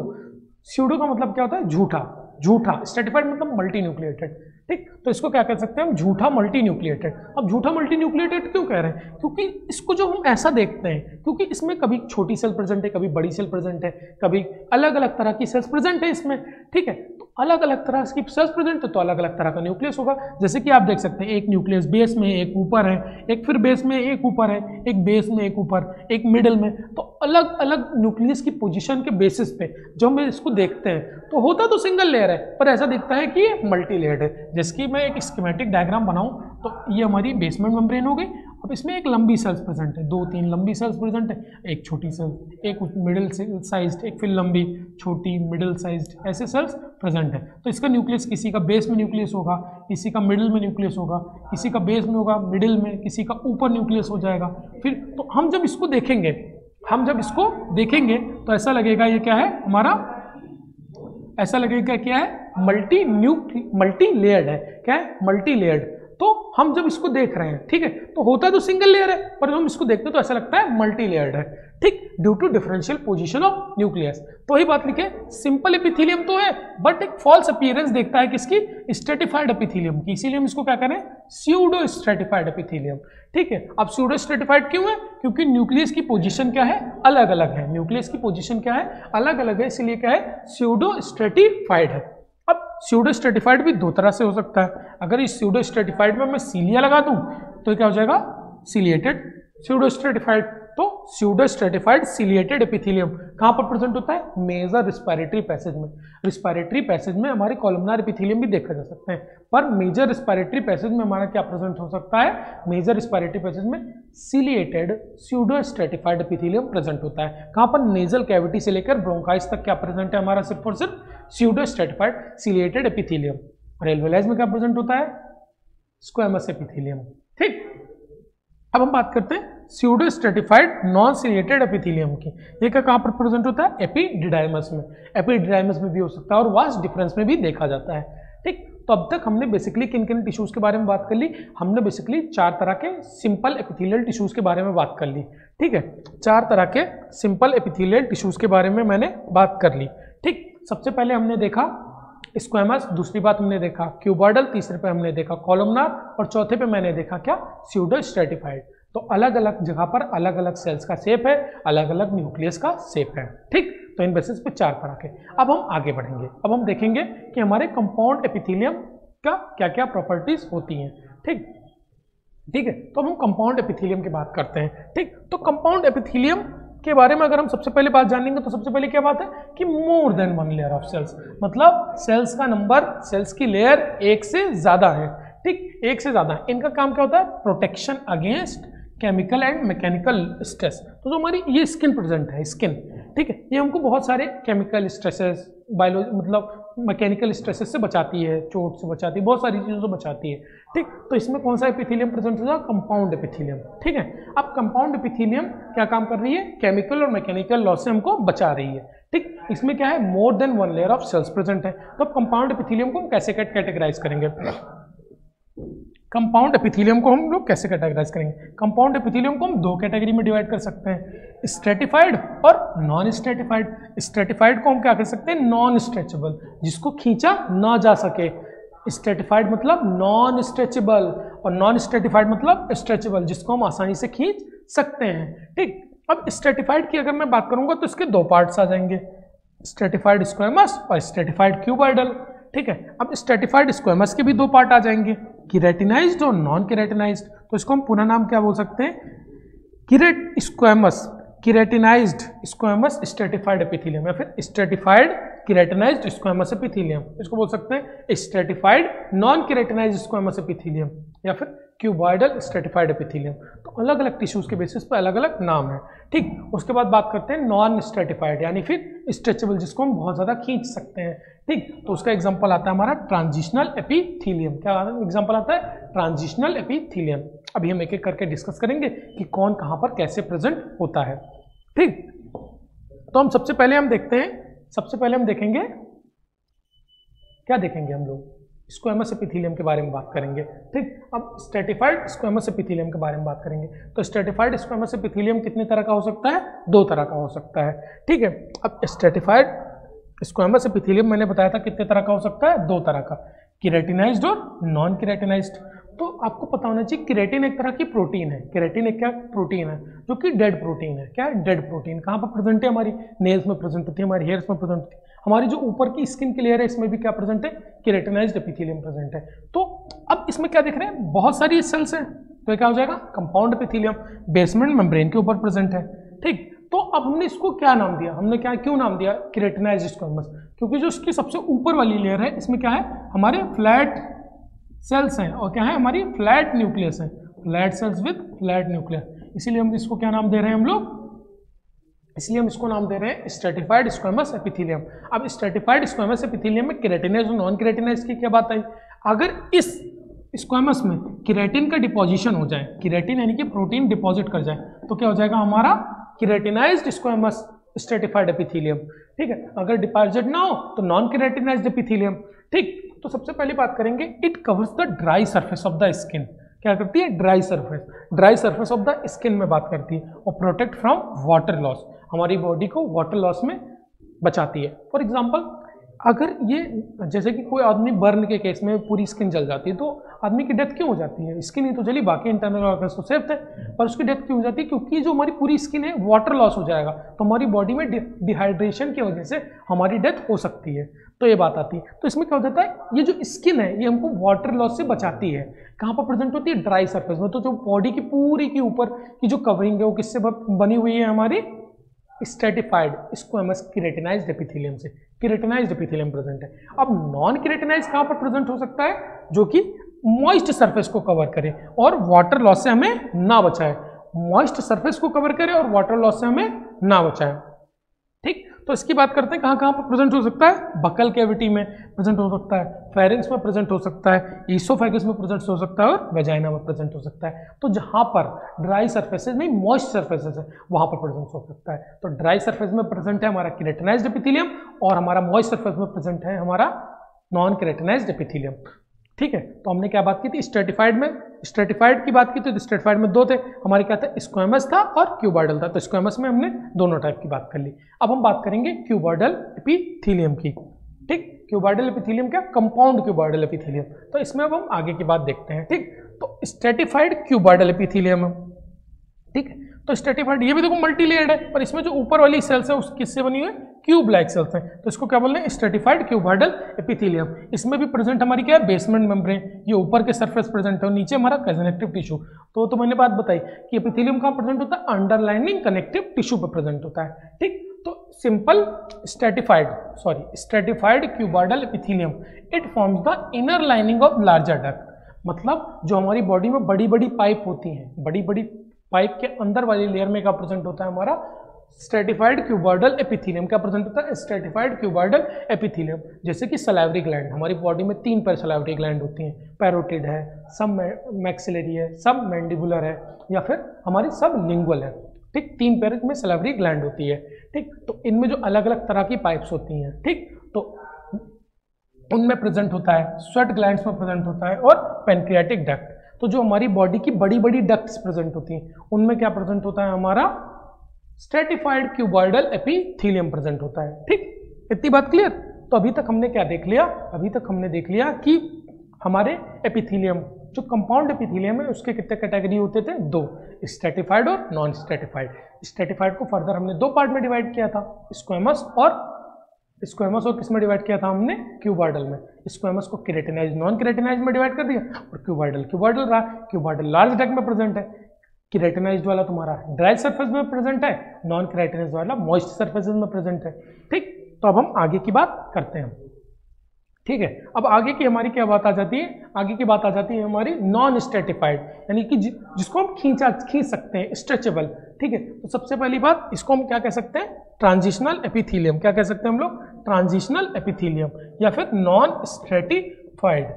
स्यूडो का मतलब क्या होता है, झूठा, झूठा। स्ट्रेटिफाइड मतलब मल्टी न्यूक्लिएटेड। ठीक, तो इसको क्या कह सकते हैं हम, झूठा मल्टी न्यूक्लिएटेड। अब झूठा मल्टी न्यूक्लिएटेड क्यों कह रहे हैं, क्योंकि इसको जो हम ऐसा देखते हैं, क्योंकि इसमें कभी छोटी सेल प्रेजेंट है, कभी बड़ी सेल प्रेजेंट है, कभी अलग अलग तरह की सेल्स प्रेजेंट है इसमें। ठीक है, तो अलग अलग तरह की सेल्स प्रेजेंट है तो अलग अलग तरह का न्यूक्लियस होगा। जैसे कि आप देख सकते हैं एक न्यूक्लियस बेस में, एक ऊपर है, एक फिर बेस में एक ऊपर है, एक बेस में एक ऊपर, एक मिडिल में। तो अलग अलग न्यूक्लियस की पोजीशन के बेसिस पे जो हम इसको देखते हैं तो होता तो सिंगल लेयर है, पर ऐसा दिखता है कि ये मल्टी लेयर्ड है। जिसकी मैं एक स्कीमेटिक डायग्राम बनाऊं तो ये हमारी बेसमेंट मेम्ब्रेन हो गई। अब इसमें एक लंबी सेल्स प्रेजेंट है, 2-3 लंबी सेल्स प्रेजेंट है, एक छोटी सेल, एक मिडिल साइज्ड, एक फिर लंबी, छोटी, मिडिल साइज्ड, ऐसे सेल्स प्रेजेंट है। तो इसका न्यूक्लियस किसी का बेस में न्यूक्लियस होगा, किसी का मिडिल में न्यूक्लियस होगा, किसी का बेस में होगा, मिडिल में, किसी का ऊपर न्यूक्लियस हो जाएगा। फिर तो हम जब इसको देखेंगे तो ऐसा लगेगा ये क्या है हमारा, ऐसा लगेगा क्या है, मल्टी लेयर्ड है। क्या है, मल्टी लेयर्ड। तो हम जब इसको देख रहे हैं, ठीक है, तो होता तो सिंगल लेयर है, पर जब हम इसको देखते हैं तो ऐसा लगता है मल्टी लेयर्ड है। ठीक, due to differential position of nucleus. तो वही बात लिखे, सिंपल एपिथेलियम तो है बट एक फॉल्स अपीयरेंस देखता है किसकी, स्ट्रेटिफाइड एपिथेलियम की, इसीलिए हम इसको क्या करें, स्यूडो स्ट्रेटिफाइड एपिथेलियम। ठीक है, अब स्यूडो स्ट्रेटिफाइड क्यों है, क्योंकि न्यूक्लियस की पोजीशन क्या है, अलग अलग है। न्यूक्लियस की पोजीशन क्या है, अलग अलग है, इसलिए क्या है, स्यूडो स्ट्रेटिफाइड है। अब स्यूडो स्ट्रेटिफाइड भी दो तरह से हो सकता है। अगर इस स्यूडो स्ट्रेटिफाइड में मैं सीलिया लगा दूं तो क्या हो जाएगा, सिलिएटेड स्यूडो स्ट्रेटिफाइड। तो स्यूडो स्ट्रेटिफाइड सिलिएटेड एपिथेलियम कहां पर प्रेजेंट होता है, मेजर रिस्पायरेटरी पैसेज में। रिस्पायरेटरी पैसेज में हमारे कॉलमनार एपिथेलियम भी देखा जा सकते हैं, पर मेजर रिस्पायरेटरी पैसेज में हमारा क्या प्रेजेंट हो सकता है, मेजर रिस्पायरेटरी पैसेज में ciliated pseudo stratified epithelium present होता है। कहां पर, नेजल कैविटी से लेकर ब्रोंकाइस तक क्या प्रेजेंट है हमारा, सिर्फ और सिर्फ स्यूडो स्ट्रेटिफाइड सिलिएटेड एपिथेलियम। और एल्वेलाइज में क्या प्रेजेंट होता है, स्क्वेमस एपिथेलियम। ठीक, अब हम बात करते हैं pseudo stratified non ciliated epithelium की। ये क्या कहां पर प्रेजेंट होता है, एपिडिडाइमस में। एपिडिडाइमस में भी हो सकता है और वास्ट डिफरेंस में भी देखा जाता है। ठीक, तो अब तक हमने बेसिकली किन किन टिश्यूज के बारे में बात कर ली, हमने बेसिकली 4 तरह के सिंपल एपिथेलियल टिश्यूज के बारे में बात कर ली। ठीक है, 4 तरह के सिंपल एपिथेलियल टिश्यूज के बारे में मैंने बात कर ली। ठीक, सबसे पहले हमने देखा स्क्वेमस, दूसरी बात हमने देखा क्यूबॉइडल, तीसरे पे हमने देखा कॉलमनार और चौथे पे मैंने देखा क्या, स्यूडो स्ट्रेटिफाइड। तो अलग अलग जगह पर अलग अलग सेल्स का शेप है, अलग अलग न्यूक्लियस का शेप है। ठीक, तो इन बेसिस पे 4 तरह के। अब हम आगे बढ़ेंगे, अब हम देखेंगे कि हमारे कंपाउंड एपिथेलियम का क्या क्या प्रॉपर्टीज होती हैं। ठीक है, तो हम कंपाउंड एपिथेलियम की बात करते हैं। ठीक, तो कंपाउंड एपिथेलियम के बारे में अगर हम सबसे पहले बात जानेंगे तो सबसे पहले क्या बात है कि more than 1 layer of cells, मतलब सेल्स का नंबर, सेल्स की लेयर एक से ज्यादा है। ठीक, एक से ज्यादा। इनका काम क्या होता है, protection against chemical and mechanical stress. तो जो हमारी ये स्किन प्रेजेंट है, स्किन, ठीक है, ये हमको बहुत सारे केमिकल स्ट्रेसेस, मतलब मैकेनिकल स्ट्रेसेस से बचाती है, चोट से बचाती है, बहुत सारी चीज़ों से बचाती है। ठीक, तो इसमें कौन सा एपिथेलियम प्रेजेंट होगा, कंपाउंड एपिथेलियम। ठीक है, अब कंपाउंड एपिथेलियम क्या काम कर रही है, केमिकल और मैकेनिकल लॉस से हमको बचा रही है। ठीक, इसमें क्या है, मोर than 1 layer of sales present है। तो कंपाउंड एपिथेलियम को हम कैसे कैटेगराइज करेंगे, कंपाउंड एपिथेलियम को हम लोग कैसे कैटेगराइज करेंगे, कंपाउंड एपिथेलियम को हम 2 कैटेगरी में डिवाइड कर सकते हैं, स्ट्रेटिफाइड और नॉन स्ट्रेटिफाइड। स्ट्रेटिफाइड को हम क्या कर सकते हैं, नॉन स्ट्रेचेबल, जिसको खींचा ना जा सके। स्ट्रेटिफाइड मतलब नॉन स्ट्रेचेबल और नॉन स्ट्रेटिफाइड मतलब स्ट्रेचेबल, जिसको हम आसानी से खींच सकते हैं। ठीक, अब स्ट्रेटिफाइड की अगर मैं बात करूंगा तो इसके 2 पार्ट्स आ जाएंगे, स्ट्रेटिफाइड स्क्वेमस और स्ट्रेटिफाइड क्यूबॉइडल। ठीक है, अब स्ट्रेटिफाइड स्क्वेमस के भी 2 पार्ट आ जाएंगे, केराटिनाइज्ड और नॉन केराटिनाइज्ड। तो इसको हम पूरा नाम क्या बोल सकते हैं, केराटिनाइज्ड स्क्वेमस स्ट्रेटिफाइड एपिथेलियम, या फिर स्ट्रेटिफाइड केराटिनाइज्ड स्क्वेमस एपिथेलियम। इसको बोल सकते हैं stratified non keratinized squamous epithelium या फिर क्यूबॉइडल स्ट्रेटिफाइड एपिथेलियम। तो अलग अलग टिश्यूज के बेसिस पर अलग अलग नाम है। ठीक, उसके बाद बात करते हैं नॉन स्ट्रेटिफाइड यानी फिर स्ट्रेचेबल, जिसको हम बहुत ज़्यादा खींच सकते हैं। ठीक, तो उसका एग्जांपल आता है हमारा ट्रांजिशनल एपिथेलियम। क्या एग्जांपल आता है? Transitional epithelium. अभी हम एक एक करके डिस्कस करेंगे कि कौन कहाँ पर कैसे प्रेजेंट होता है। ठीक, तो हम सबसे पहले हम देखेंगे क्या देखेंगे हम लोग, स्क्वैमस एपिथेलियम के बारे में बात करेंगे। ठीक, अब स्ट्रेटिफाइड स्क्वैमस एपिथेलियम के बारे में बात करेंगे। तो स्ट्रेटिफाइड स्क्वैमस एपिथेलियम कितने तरह का हो सकता है? 2 तरह का हो सकता है। ठीक है, अब स्ट्रेटिफाइड स्क्वैमस एपिथेलियम मैंने बताया था कितने तरह का हो सकता है? 2 तरह का, केराटिनाइज्ड और नॉन केराटिनाइज्ड। तो आपको पता होना चाहिए केराटिन एक तरह की प्रोटीन है। केराटिन एक क्या प्रोटीन है? जो कि डेड प्रोटीन है। क्या है? Dead protein. कहाँ पर प्रेजेंट है? हमारी नेल्स में प्रेजेंट होती है, हमारी हेयर्स में प्रेजेंट होती है, हमारी जो ऊपर की स्किन की लेयर है इसमें भी क्या प्रेजेंट है? केराटिनाइज्ड एपिथेलियम प्रेजेंट है। तो अब इसमें क्या देख रहे हैं? बहुत सारी सेल्स हैं, तो क्या हो जाएगा? कंपाउंड एपिथेलियम बेसमेंट मेम्ब्रेन के ऊपर प्रेजेंट है। ठीक, तो अब हमने इसको क्या नाम दिया? हमने क्या क्यों नाम दिया केराटिनाइज्ड स्क्वैमस? क्योंकि जो इसकी सबसे ऊपर वाली लेयर है इसमें क्या है? हमारे फ्लैट सेल्स हैं, और क्या है? हमारी फ्लैट न्यूक्लियस है, flat cells with flat nucleus. इसीलिए हम इसको क्या नाम दे रहे हैं हम लोग? इसलिए हम इसको नाम दे रहे हैं स्ट्रेटिफाइड स्क्वैमस एपिथेलियम। अब स्ट्रेटिफाइड स्क्वैमस एपिथेलियम में केराटिनाइज्ड और नॉन केराटिनाइज्ड की क्या बात आई? अगर इस स्क्वैमस में केराटिन का डिपोजिशन हो जाए, केराटिन यानी कि प्रोटीन डिपॉजिट कर जाए, तो क्या हो जाएगा? हमारा केराटिनाइज्ड स्क्वैमस स्ट्रेटिफाइड एपिथेलियम। ठीक है, अगर डिपॉजिट ना हो तो नॉन केराटिनाइज्ड एपिथेलियम। ठीक, तो सबसे पहले बात करेंगे, it covers the dry surface of the skin. क्या करती है? Dry surface of the skin में बात करती है, और प्रोटेक्ट फ्रॉम वाटर लॉस, हमारी बॉडी को वाटर लॉस में बचाती है। फॉर एग्जाम्पल, अगर ये जैसे कि कोई आदमी बर्न के केस में पूरी स्किन जल जाती है, तो आदमी की डेथ क्यों हो जाती है? स्किन ही तो जली, बाकी इंटरनल ऑर्गन्स तो सेफ थे, पर उसकी डेथ क्यों हो जाती है? क्योंकि जो हमारी पूरी स्किन है वाटर लॉस हो जाएगा, तो हमारी बॉडी में डिहाइड्रेशन की वजह से हमारी डेथ हो सकती है। तो ये बात आती है। तो इसमें क्या हो जाता है? ये जो स्किन है ये हमको वाटर लॉस से बचाती है। कहाँ पर प्रेजेंट होती है? ड्राई सरफेस में। तो जो बॉडी की पूरी की ऊपर की जो कवरिंग है वो किससे बनी हुई है? हमारी स्ट्रेटिफाइड स्क्वैमस केराटिनाइज्ड एपिथेलियम से। केराटिनाइज्ड एपिथेलियम प्रेजेंट है। अब नॉन केराटिनाइज्ड कहाँ पर प्रेजेंट हो सकता है? जो कि मॉइस्ट सरफेस को कवर करे और वाटर लॉस से हमें ना बचाए। मॉइस्ट सरफेस को कवर करे और वाटर लॉस से हमें ना बचाए। ठीक, तो इसकी बात करते हैं कहाँ कहाँ पर प्रेजेंट हो सकता है? बकल कैविटी में प्रेजेंट हो सकता है, फेरिंक्स में प्रेजेंट हो सकता है, ईसोफेगस में प्रेजेंट हो सकता है, और वेजाइना में प्रेजेंट हो सकता है। तो जहाँ पर ड्राई सरफेसेस नहीं, मॉइस्ट सरफेसेस है, वहाँ पर प्रेजेंट हो सकता है। तो ड्राई सरफेस में प्रेजेंट है हमारा केराटिनाइज्ड एपिथेलियम, और हमारा मॉइस्ट सरफेस में प्रेजेंट है हमारा नॉन केराटिनाइज्ड एपिथेलियम। ठीक है, तो हमने क्या बात की थी? स्ट्रेटिफाइड की बात की थी। तो स्ट्रेटिफाइड में 2 थे हमारे, क्या था? स्क्वैमस था और क्यूबॉइडल था। तो स्क्वैमस में हमने दोनों टाइप की बात कर ली। अब हम बात करेंगे क्यूबॉइडल एपिथेलियम की। ठीक, क्यूबॉइडल एपिथेलियम क्या? Compound cuboidal epithelium. तो इसमें अब हम आगे की बात देखते हैं। ठीक, तो स्ट्रेटिफाइड क्यूबॉइडल एपिथेलियम। ठीक, तो स्ट्रेटिफाइड ये भी देखो मल्टी लेयर्ड है, पर इसमें जो ऊपर वाली सेल्स है उस किससे बनी हुई है? क्यूब लाइक सेल्स हैं। तो इसको क्या बोल रहे हैं? Stratified cuboidal epithelium. इसमें भी प्रेजेंट हमारी क्या है? बेसमेंट मेम्ब्रेन, ये ऊपर के सरफेस प्रेजेंट है, और नीचे हमारा कनेक्टिव टिश्यू। तो मैंने बात बताई कि एपिथेलियम कहाँ प्रेजेंट होता है? अंडरलाइनिंग कनेक्टिव टिश्यू पर प्रेजेंट होता है। ठीक, तो simple stratified cuboidal epithelium, it forms the inner lining of larger duct. मतलब जो हमारी बॉडी में बड़ी बड़ी पाइप होती हैं, बड़ी बड़ी पाइप के अंदर वाली लेयर में क्या प्रेजेंट होता है? हमारा स्ट्रेटिफाइड क्यूबॉइडल एपिथेलियम। क्या प्रेजेंट होता है? Stratified cuboidal epithelium. जैसे कि सलाइवरी ग्लैंड, हमारी बॉडी में 3 पैर सलाइवरी ग्लैंड होती हैं, पैरोटिड है, सब मैक्सिलरी है, सब मैंडिबुलर है, या फिर हमारी सब लिंगुअल है। ठीक, 3 पैर में सलाइवरी ग्लैंड होती है। ठीक, तो इनमें जो अलग अलग तरह की पाइप्स होती हैं, ठीक, तो उनमें प्रेजेंट होता है, स्वेट ग्लैंड्स में प्रेजेंट होता है, और पैनक्रियाटिक डक्ट। तो जो हमारी बॉडी की बड़ी बड़ी डक्ट्स प्रेजेंट होती हैं उनमें क्या प्रेजेंट होता है? हमारा स्ट्रेटिफाइड क्यूबॉइडल एपिथेलियम प्रेजेंट होता है। ठीक, इतनी बात क्लियर? तो अभी तक हमने क्या देख लिया? अभी तक हमने देख लिया कि हमारे एपिथेलियम, जो कंपाउंड एपिथेलियम है, उसके कितने कैटेगरी होते थे? 2, स्ट्रेटिफाइड और नॉन स्ट्रेटिफाइड। स्ट्रेटिफाइड को फर्दर हमने 2 पार्ट में डिवाइड किया था, स्क्वैमस और किस में डिवाइड किया था हमने? क्यूबॉइडल में। स्क्वैमस को केराटिनाइज्ड नॉन केराटिनाइज्ड में डिवाइड कर दिया, और क्यूबॉइडल रहा। क्यूबॉइडल लार्ज डक्ट में प्रेजेंट है, केराटिनाइज्ड वाला तुम्हारा ड्राई सरफेस में प्रेजेंट है, नॉन केराटिनाइज्ड वाला मॉइस्ट सरफेसेस में प्रेजेंट है। ठीक, तो अब हम आगे की बात करते हैं। ठीक है। अब आगे की हमारी क्या बात आ जाती है, आगे की बात आ जाती है हमारी नॉन स्ट्रेटिफाइड, यानी कि जिसको हम खींच सकते हैं, स्ट्रेचेबल। ठीक है, तो सबसे पहली बात इसको हम क्या कह सकते हैं, ट्रांजिशनल एपिथेलियम। क्या कह सकते हैं हम लोग, ट्रांजिशनल एपिथेलियम, या फिर नॉन स्ट्रेटिफाइड,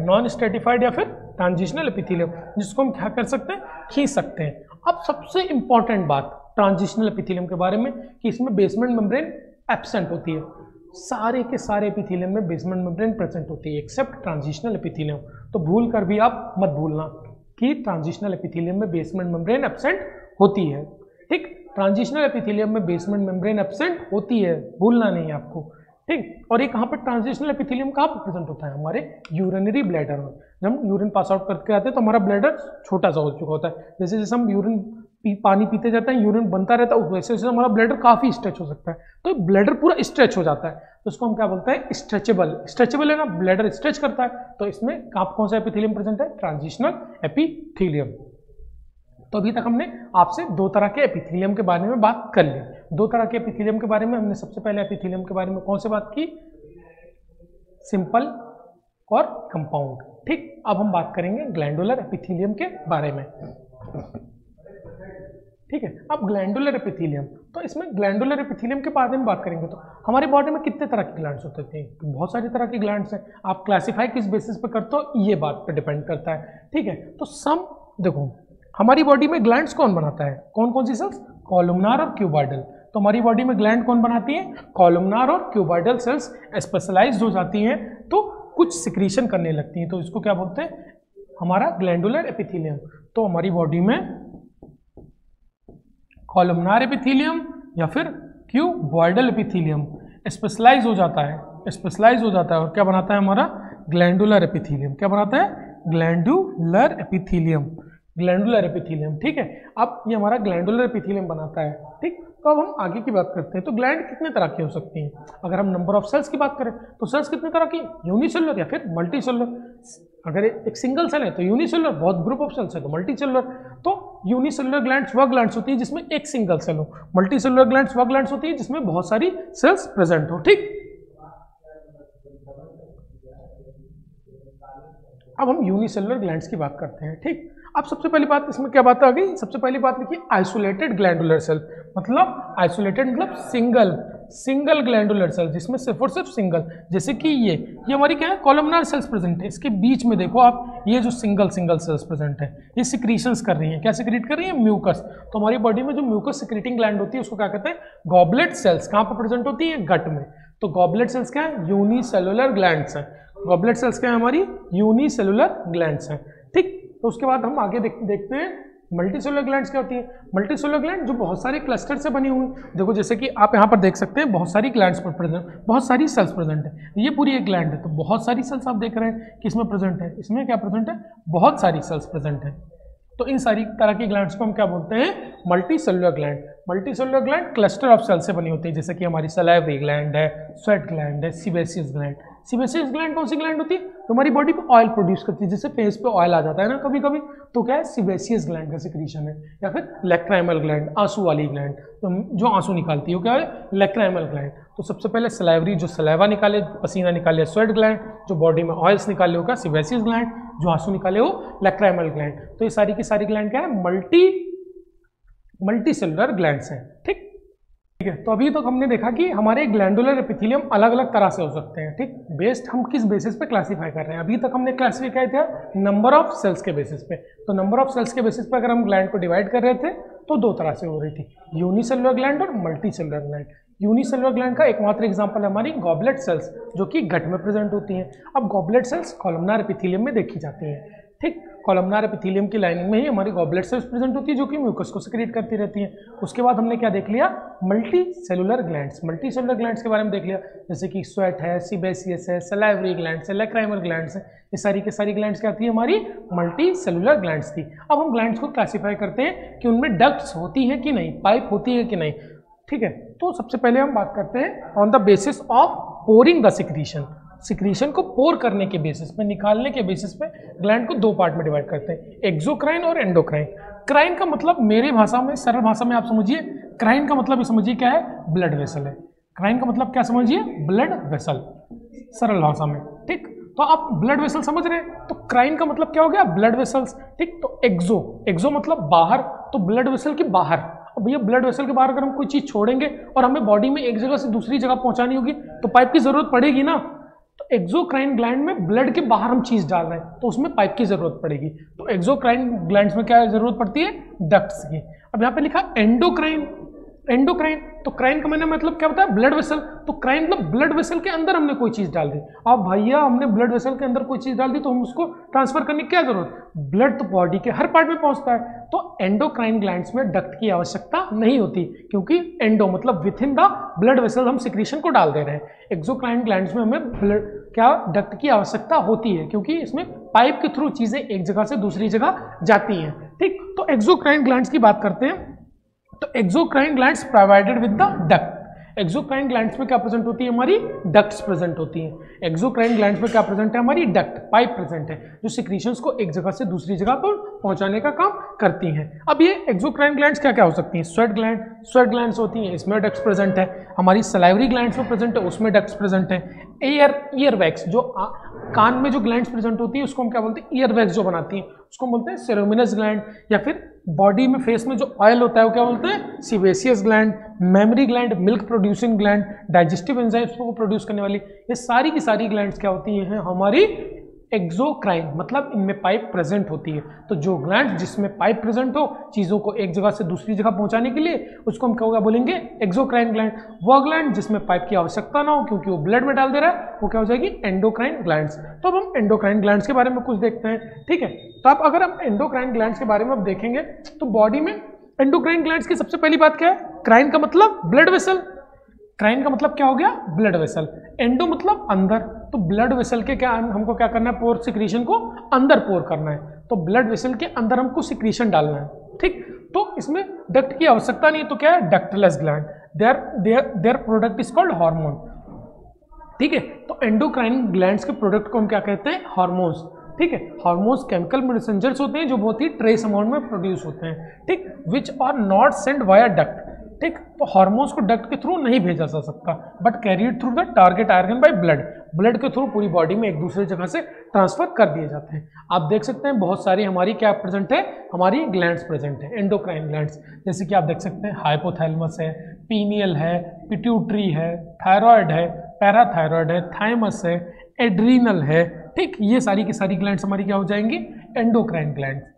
नॉन स्ट्रेटिफाइड या फिर ट्रांजिशनल एपिथेलियम, जिसको हम क्या कर सकते हैं, खींच सकते हैं। अब सबसे इंपॉर्टेंट बात ट्रांजिशनल एपिथेलियम के बारे में कि इसमें बेसमेंट मेम्ब्रेन एब्सेंट होती है। सारे के सारे एपिथेलियम में बेसमेंट मेम्ब्रेन प्रेजेंट होती है एक्सेप्ट ट्रांजिशनल एपिथेलियम। तो भूल कर भी आप मत भूलना कि ट्रांजिशनल एपिथेलियम में बेसमेंट मेम्ब्रेन एब्सेंट होती है। ठीक, ट्रांजिशनल एपिथेलियम में बेसमेंट मेम्ब्रेन एब्सेंट होती है, भूलना नहीं आपको। ठीक, और ये कहाँ पर ट्रांजिशनल एपिथेलियम कहाँ पर प्रेजेंट होता है, हमारे यूरिनरी ब्लैडर में। जब हम यूरिन पास आउट करके आते हैं तो हमारा ब्लैडर छोटा सा हो चुका होता है। जैसे जैसे हम पानी पीते जाते हैं, यूरिन बनता रहता है, वैसे वैसे हमारा ब्लैडर काफी स्ट्रेच हो सकता है। तो ब्लैडर पूरा स्ट्रेच हो जाता है, तो उसको हम क्या बोलते हैं, स्ट्रेचेबल। स्ट्रेचेबल है ना, ब्लैडर स्ट्रेच करता है। तो इसमें कौन सा एपिथेलियम प्रेजेंट है, ट्रांजिशनल एपिथेलियम। तो अभी तक हमने आपसे दो तरह के एपिथेलियम के बारे में बात कर ली। दो तरह के एपिथेलियम के बारे में हमने सबसे पहले एपिथेलियम के बारे में कौन से बात की, सिंपल और कंपाउंड। ठीक, अब हम बात करेंगे ग्लैंडुलर एपिथेलियम के बारे में। ठीक है, अब ग्लैंडुलर एपिथेलियम, तो इसमें ग्लैंडुलर एपिथेलियम के बारे में बात करेंगे तो हमारी बॉडी में कितने तरह के ग्लैंड्स होते हैं, तो बहुत सारी तरह की ग्लैंड्स हैं। आप क्लासिफाई किस बेसिस पे करते हो ये बात पे डिपेंड करता है। ठीक है, तो देखो हमारी बॉडी में ग्लैंड्स कौन बनाता है, कौन कौन सी सेल्स, कॉलमनार और क्यूबॉइडल। तो हमारी बॉडी में ग्लैंड कौन बनाती है, कॉलमनार और क्यूबॉइडल सेल्स स्पेशलाइज्ड हो जाती हैं तो कुछ सिक्रीशन करने लगती हैं, तो इसको क्या बोलते हैं, हमारा ग्लैंडुलर एपिथेलियम। तो हमारी बॉडी में कॉलमनार एपिथेलियम या फिर क्यूबॉइडल एपिथेलियम स्पेशलाइज हो जाता है, और क्या बनाता है हमारा ग्लैंडुलर एपिथेलियम। क्या बनाता है, ग्लैंडुलर एपिथेलियम। ठीक है, अब ये हमारा ग्लैंडुलर एपिथेलियम बनाता है। ठीक, तो अब हम आगे की बात करते हैं। तो ग्लैंड कितने तरह की हो सकती हैं, अगर हम नंबर ऑफ सेल्स की बात करें तो सेल्स कितने तरह की, यूनिसेलुलर या फिर मल्टीसेलुलर। अगर एक सिंगल सेल है तो यूनिसेलुलर, बहुत ग्रुप ऑफ सेल्स है तो मल्टीसेलुलर। तो यूनिसेलुलर ग्लैंड्स वह ग्लैंड्स होती है जिसमें एक सिंगल सेल हो, मल्टीसेलुलर ग्लैंड्स वह ग्लैंड्स होती है जिसमें बहुत सारी सेल्स प्रेजेंट हो। ठीक, अब हम यूनिसेलुलर ग्लैंड्स की बात करते हैं। ठीक, अब सबसे पहली बात इसमें क्या बात आ गई, सबसे पहली बात लिखिए आइसोलेटेड ग्लैंडुलर सेल, मतलब आइसोलेटेड मतलब सिंगल ग्लैंडुलर सेल, जिसमें सिर्फ और सिर्फ सिंगल। जैसे कि ये हमारी क्या है, कॉलमनार सेल्स प्रेजेंट है, इसके बीच में देखो आप, ये जो सिंगल सेल्स प्रेजेंट है ये सिक्रीशंस कर रही हैं। क्या सिक्रीट कर रही है, म्यूकस। तो हमारी बॉडी में जो म्यूकस सिक्रीटिंग ग्लैंड होती है उसको क्या कहते हैं, गॉबलेट सेल्स। कहाँ पर प्रेजेंट होती है, गट में। तो गॉबलेट सेल्स क्या है, यूनिसेलुलर ग्लैंड्स हैं। गॉबलेट सेल्स क्या है, हमारी यूनिसेलुलर ग्लैंड्स हैं। ठीक, तो उसके बाद हम आगे देखते हैं मल्टीसेलुलर ग्लैंड्स क्या होती है। मल्टीसेलुलर ग्लैंड जो बहुत सारे क्लस्टर से बनी हुई, देखो जैसे कि आप यहाँ पर देख सकते हैं बहुत सारी ग्लैंड्स पर प्रेजेंट, बहुत सारी सेल्स प्रेजेंट है। ये पूरी एक ग्लैंड है तो बहुत सारी सेल्स आप देख रहे हैं कि इसमें प्रेजेंट है, इसमें क्या प्रेजेंट है, बहुत सारी सेल्स प्रेजेंट है। तो इन सारी तरह की ग्लैंड्स को हम क्या बोलते हैं, multicellular gland. Multicellular gland cluster of cell से बनी होती है, जैसे कि हमारी सलाइवरी ग्लैंड है, स्वेट ग्लैंड है, सीबेसियस ग्लैंड। सीबेसियस ग्लैंड कौन सी ग्लैंड होती है, तो हमारी बॉडी पे ऑयल प्रोड्यूस करती है, जैसे फेस पे ऑयल आ जाता है ना कभी कभी, तो क्या है, सीबेसियस ग्लैंड का सिक्रीशन है। या फिर लैक्राइमल ग्लैंड, आंसू वाली ग्लैंड, तो जो आंसू निकालती है वो क्या है, लैक्राइमल ग्लैंड। तो सबसे पहले सलाइवरी जो सलाइवा निकाले, पसीना निकाले, स्वेट ग्लैंड, जो बॉडी में ऑयल्स निकाले होगा सीबेसियस ग्लैंड, जो आंसू निकाले हो लैक्राइमल ग्लैंड। तो ये सारी की सारी ग्लैंड क्या है, मल्टीसेलुलर ग्लैंड्स हैं। ठीक है, तो अभी तक हमने देखा कि हमारे ग्लैंडुलर एपिथेलियम अलग अलग तरह से हो सकते हैं। ठीक, बेस्ड हम किस बेसिस पे क्लासीफाई कर रहे हैं, अभी तक हमने क्लासीफाई किया नंबर ऑफ सेल्स के बेसिस पे। तो नंबर ऑफ सेल्स के बेसिस पे अगर हम ग्लैंड को डिवाइड कर रहे थे तो दो तरह से हो रही थी, यूनिसेलुलर ग्लैंड और मल्टीसेलुलर ग्लैंड। यूनिसेलुलर ग्लैंड का एकमात्र एग्जांपल है हमारी गॉबलेट सेल्स, जो कि गट में प्रेजेंट होती हैं। अब गॉबलेट सेल्स कॉलमनार एपिथेलियम में देखी जाती हैं। ठीक, कॉलमनार एपिथेलियम की लाइनिंग में ही हमारी गॉबलेट सेल्स प्रेजेंट होती है, जो कि म्यूकस को सिक्रीट करती रहती हैं। उसके बाद हमने क्या देख लिया, मल्टीसेलुलर ग्लैंड्स। मल्टीसेलुलर ग्लैंड्स के बारे में देख लिया, जैसे कि स्वेट है, सीबेसियस है, सलाइवरी ग्लैंड्स है, लैक्राइमल ग्लैंड्स है। ये सारी के सारी ग्लैंड्स क्या थी, हमारी मल्टीसेलुलर ग्लैंड्स थी। अब हम ग्लैंड्स को क्लासीफाई करते हैं कि उनमें डक्ट्स होती हैं कि नहीं, पाइप होती है कि नहीं। ठीक है, तो सबसे पहले हम बात करते हैं on the basis of pouring the secretion को पोर करने के बेसिस पे, निकालने के बेसिस पे ग्लैंड को दो पार्ट में डिवाइड करते हैं, एक्सोक्राइन और एंडोक्राइन। क्राइन का मतलब मेरे भाषा में, सरल भाषा में आप समझिए, क्राइन का मतलब समझिए क्या है, ब्लड वेसल है। क्राइन का मतलब क्या समझिए, ब्लड वेसल। सरल भाषा में, ठीक। तो आप ब्लड वेसल समझ रहे हैं, तो क्राइन का मतलब क्या हो गया, ब्लड वेसल्स, ठीक। तो एक्सो मतलब बाहर, तो ब्लड वेसल के बाहर। अब भैया ब्लड वेसल के बाहर अगर हम कोई चीज छोड़ेंगे और हमें बॉडी में एक जगह से दूसरी जगह पहुंचानी होगी तो पाइप की जरूरत पड़ेगी ना। तो एक्सोक्राइन ग्लैंड में ब्लड के बाहर हम चीज डाल रहे हैं तो उसमें पाइप की जरूरत पड़ेगी। तो एक्सोक्राइन ग्लैंड्स में क्या जरूरत पड़ती है, डक्ट्स की। अब यहाँ पे लिखा एंडोक्राइन, एंडोक्राइन तो क्राइन का मैंने मतलब क्या बताया, ब्लड वेसल। तो क्राइन मतलब ब्लड वेसल के अंदर हमने कोई चीज डाल दी। अब भैया हमने ब्लड वेसल के अंदर कोई चीज डाल दी तो हम उसको ट्रांसफर करने की क्या जरूरत, ब्लड तो बॉडी के हर पार्ट में पहुंचता है। तो एंडोक्राइन ग्लैंड्स में डक्ट की आवश्यकता नहीं होती, क्योंकि एंडो मतलब with in the blood vessel हम सिक्रीशन को डाल दे रहे हैं। एक्सोक्राइन ग्लैंड्स में हमें ब्लड क्या डक्ट की आवश्यकता होती है, क्योंकि इसमें पाइप के थ्रू चीजें एक जगह से दूसरी जगह जाती हैं, ठीक। तो एक्सोक्राइन ग्लैंड्स की बात करते हैं। तो exocrine glands provided with the duct. Exocrine glands में क्या प्रेजेंट होती है, हमारी डक्ट्स प्रेजेंट होती हैं। एक्सोक्राइन ग्लैंड्स में क्या प्रेजेंट है, हमारी डक्ट, पाइप प्रेजेंट है, जो सिक्रीशंस को एक जगह से दूसरी जगह पर पहुंचाने का काम करती हैं। अब ये एक्सोक्राइन ग्लैंड्स क्या क्या हो सकती हैं, स्वेट ग्लैंड्स होती हैं, इसमें डक्ट्स प्रेजेंट है। हमारी सलाइवरी ग्लैंड्स में प्रेजेंट है, उसमें डक्ट्स प्रेजेंट है। ईयर वैक्स, जो कान में जो ग्लैंड्स प्रेजेंट होती है उसको हम क्या बोलते हैं, ईयर वैक्स जो बनाती हैं उसको बोलते हैं सेरोमिनस ग्लैंड। या फिर बॉडी में फेस में जो ऑयल होता है वो क्या बोलते हैं, sebaceous gland, mammary gland, milk producing gland, digestive enzymes को प्रोड्यूस करने वाली, ये सारी की सारी ग्लैंड्स क्या होती हैं, हमारी एक्सोक्राइन, मतलब इनमें पाइप प्रेजेंट होती है। तो जो ग्लैंड जिसमें पाइप प्रेजेंट हो चीजों को एक जगह से दूसरी जगह पहुंचाने के लिए, उसको हम क्या बोलेंगे, एक्सोक्राइन ग्लैंड। वो ग्लैंड जिसमें पाइप की आवश्यकता ना हो क्योंकि वो ब्लड में डाल दे रहा है, वो क्या हो जाएगी, एंडोक्राइन ग्लैंड्स। तो अब हम एंडोक्राइन ग्लैंड्स के बारे में कुछ देखते हैं, ठीक है। तो अब अगर हम एंडोक्राइन ग्लैंड्स के बारे में अब देखेंगे तो बॉडी में एंडोक्राइन ग्लैंड्स की सबसे पहली बात क्या है, क्राइन का मतलब ब्लड वेसल। क्राइन का मतलब क्या हो गया, ब्लड वेसल। एंडो मतलब अंदर, तो ब्लड वेसल के क्या हमको क्या करना है, पोर सिक्रीशन को अंदर पोर करना है। तो ब्लड वेसल के अंदर हमको सिक्रीशन डालना है, ठीक। तो इसमें डक्ट की आवश्यकता नहीं है, तो क्या है, ductless gland. Their product is called hormone, ठीक है। तो एंडोक्राइन ग्लैंड्स के प्रोडक्ट को हम क्या कहते हैं, हार्मोन्स, ठीक है। हार्मोन्स केमिकल मैसेंजर्स होते हैं जो बहुत ही ट्रेस अमाउंट में प्रोड्यूस होते हैं, ठीक, which are not send via duct, ठीक। तो हार्मोन्स को डक्ट के थ्रू नहीं भेजा जा सकता, but carried through the target organ by blood के थ्रू पूरी बॉडी में एक दूसरे जगह से ट्रांसफर कर दिए जाते हैं। आप देख सकते हैं बहुत सारी हमारी क्या प्रेजेंट है, हमारी ग्लैंड्स प्रेजेंट है, एंडोक्राइन ग्लैंड्स, जैसे कि आप देख सकते हैं हाइपोथैलेमस है, पीनियल है, पिट्यूटरी है, थायराइड है, पैराथायराइड है, थाइमस है, एड्रीनल है, ठीक। ये सारी की सारी ग्लैंड्स हमारी क्या हो जाएंगी, एंडोक्राइन ग्लैंड्स।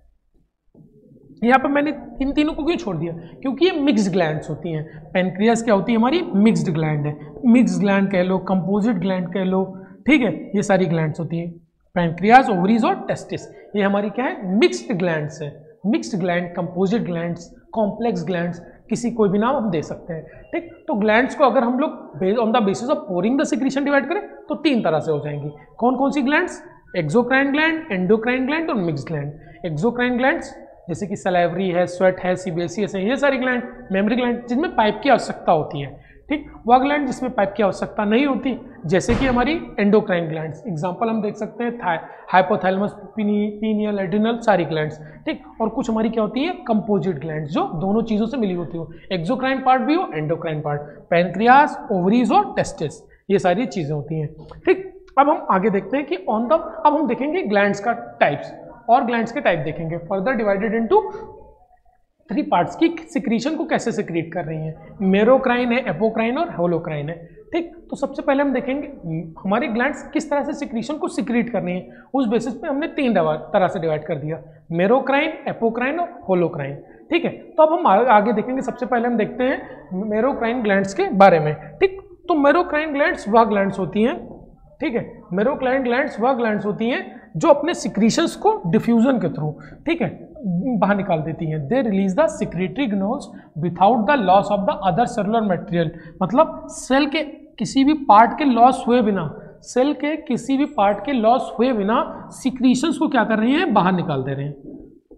यहाँ पर मैंने इन तीनों को क्यों छोड़ दिया, क्योंकि ये मिक्स्ड ग्लैंड्स होती हैं। पैनक्रियास क्या होती है, हमारी मिक्स्ड ग्लैंड है, मिक्स्ड ग्लैंड कह लो, कंपोजिट ग्लैंड कह लो, ठीक है। ये सारी ग्लैंड्स होती हैं, पैनक्रियास, ओवरीज और टेस्टिस, ये हमारी क्या है, मिक्स्ड ग्लैंड्स है। Mixed gland, composite glands, complex glands, किसी कोई भी नाम हम दे सकते हैं, ठीक। तो ग्लैंड्स को अगर हम लोग on the basis of pouring the secretion divide करें तो तीन तरह से हो जाएंगी। कौन कौन सी glands, exocrine gland, endocrine gland और मिक्स्ड ग्लैंड। एक्सोक्राइन ग्लैंड्स जैसे कि सलाइवरी है, स्वेट है, सीबेसियस है, ये सारी ग्लैंड। मेमरी ग्लैंड जिनमें पाइप की आवश्यकता होती है, ठीक। वह ग्लैंड जिसमें पाइप की आवश्यकता नहीं होती, जैसे कि हमारी एंडोक्राइन ग्लैंड्स। एग्जांपल हम देख सकते हैं हाइपोथैलेमस, पीनियल, एड्रिनल, सारी ग्लैंड्स, ठीक। और कुछ हमारी क्या होती है, कंपोजिट ग्लैंड्स, जो दोनों चीज़ों से मिली होती हो, एक्सोक्राइन पार्ट भी हो, एंडोक्राइन पार्ट, पैनक्रियास, ओवरीज और टेस्टिस, ये सारी चीज़ें होती हैं, ठीक। अब हम आगे देखते हैं कि अब हम देखेंगे ग्लैंड्स का टाइप्स, और ग्लैंड्स के टाइप देखेंगे, फर्दर डिवाइडेड इनटू 3 पार्ट्स की सिक्रीशन को कैसे सिक्रीट कर रही हैं। मेरोक्राइन है, एपोक्राइन और होलोक्राइन है, ठीक। तो सबसे पहले हम देखेंगे हमारी ग्लैंड्स किस तरह से सिक्रीशन को सिक्रीट कर रही हैं। उस बेसिस पे हमने 3 तरह से डिवाइड कर दिया, मेरोक्राइन, एपोक्राइन और होलोक्राइन, ठीक है। तो अब हम आगे देखेंगे, सबसे पहले हम देखते हैं मेरोक्राइन ग्लैंड्स के बारे में, ठीक। तो मेरोक्राइन ग्लैंड्स वह ग्लैंड्स होती हैं, ठीक है। मेरोक्राइन ग्लैंड्स वह ग्लैंड्स होती हैं जो अपने सिक्रीशंस को डिफ्यूजन के थ्रू, ठीक है, बाहर निकाल देती हैं। They release the secretory granules without the loss of the other cellular material, मतलब सेल के किसी भी पार्ट के लॉस हुए बिना, सेल के किसी भी पार्ट के लॉस हुए बिना सिक्रीशंस को क्या कर रही हैं, बाहर निकाल दे रहे हैं।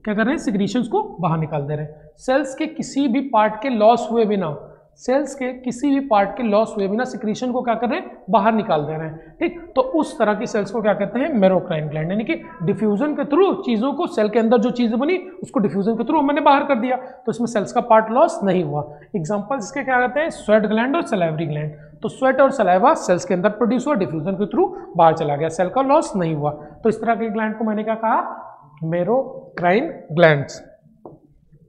क्या कर रहे हैं, सिक्रीशंस को बाहर निकाल दे रहे हैं। सेल्स के किसी भी पार्ट के लॉस हुए बिना सेल्स के किसी भी पार्ट के लॉस हुए बिना सिक्रीशन को क्या कर रहे हैं, बाहर निकाल दे रहे हैं। ठीक, तो उस तरह की सेल्स को क्या कहते हैं, मेरोक्राइन ग्लैंड, यानी कि डिफ्यूजन के थ्रू चीज़ों को, सेल के अंदर जो चीज़ बनी उसको डिफ्यूजन के थ्रू मैंने बाहर कर दिया, तो इसमें सेल्स का पार्ट लॉस नहीं हुआ। एग्जाम्पल इसके क्या कहते हैं, स्वेट ग्लैंड और सलाइवरी ग्लैंड। तो स्वेट और सलाइवा सेल्स के अंदर प्रोड्यूस हुआ, डिफ्यूजन के थ्रू बाहर चला गया, सेल का लॉस नहीं हुआ। तो इस तरह के ग्लैंड को मैंने क्या कहा, मेरोक्राइन ग्लैंड्स।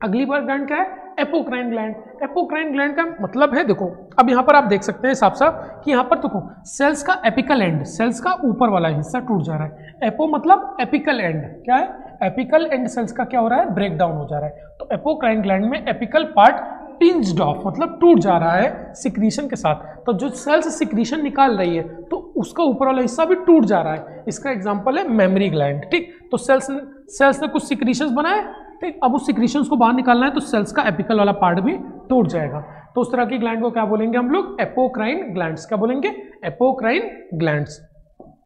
अगली बार ग्लैंड क्या है, एपोक्राइन ग्लैंड। एपोक्राइन ग्लैंड का मतलब है, देखो अब यहाँ पर आप देख सकते हैं साफ साफ कि यहाँ पर देखो सेल्स का एपिकल एंड, सेल्स का ऊपर वाला हिस्सा टूट जा रहा है। एपो मतलब एपिकल एंड, क्या है, एपिकल एंड सेल्स का क्या हो रहा है, ब्रेक डाउन हो जा रहा है। तो एपोक्राइन ग्लैंड में एपिकल पार्ट पिंच्ड ऑफ मतलब टूट जा रहा है सिक्रीशन के साथ। तो जो सेल्स सिक्रीशन निकाल रही है तो उसका ऊपर वाला हिस्सा भी टूट जा रहा है। इसका एग्जांपल है मेमरी ग्लैंड। ठीक, तो सेल्स ने कुछ सिक्रीशंस बनाए, ठीक, अब उस सिक्रीशंस को बाहर निकालना है तो सेल्स का एपिकल वाला पार्ट भी टूट जाएगा। तो उस तरह की ग्लैंड को क्या बोलेंगे हम लोग, एपोक्राइन ग्लैंड्स। क्या बोलेंगे, एपोक्राइन ग्लैंड्स।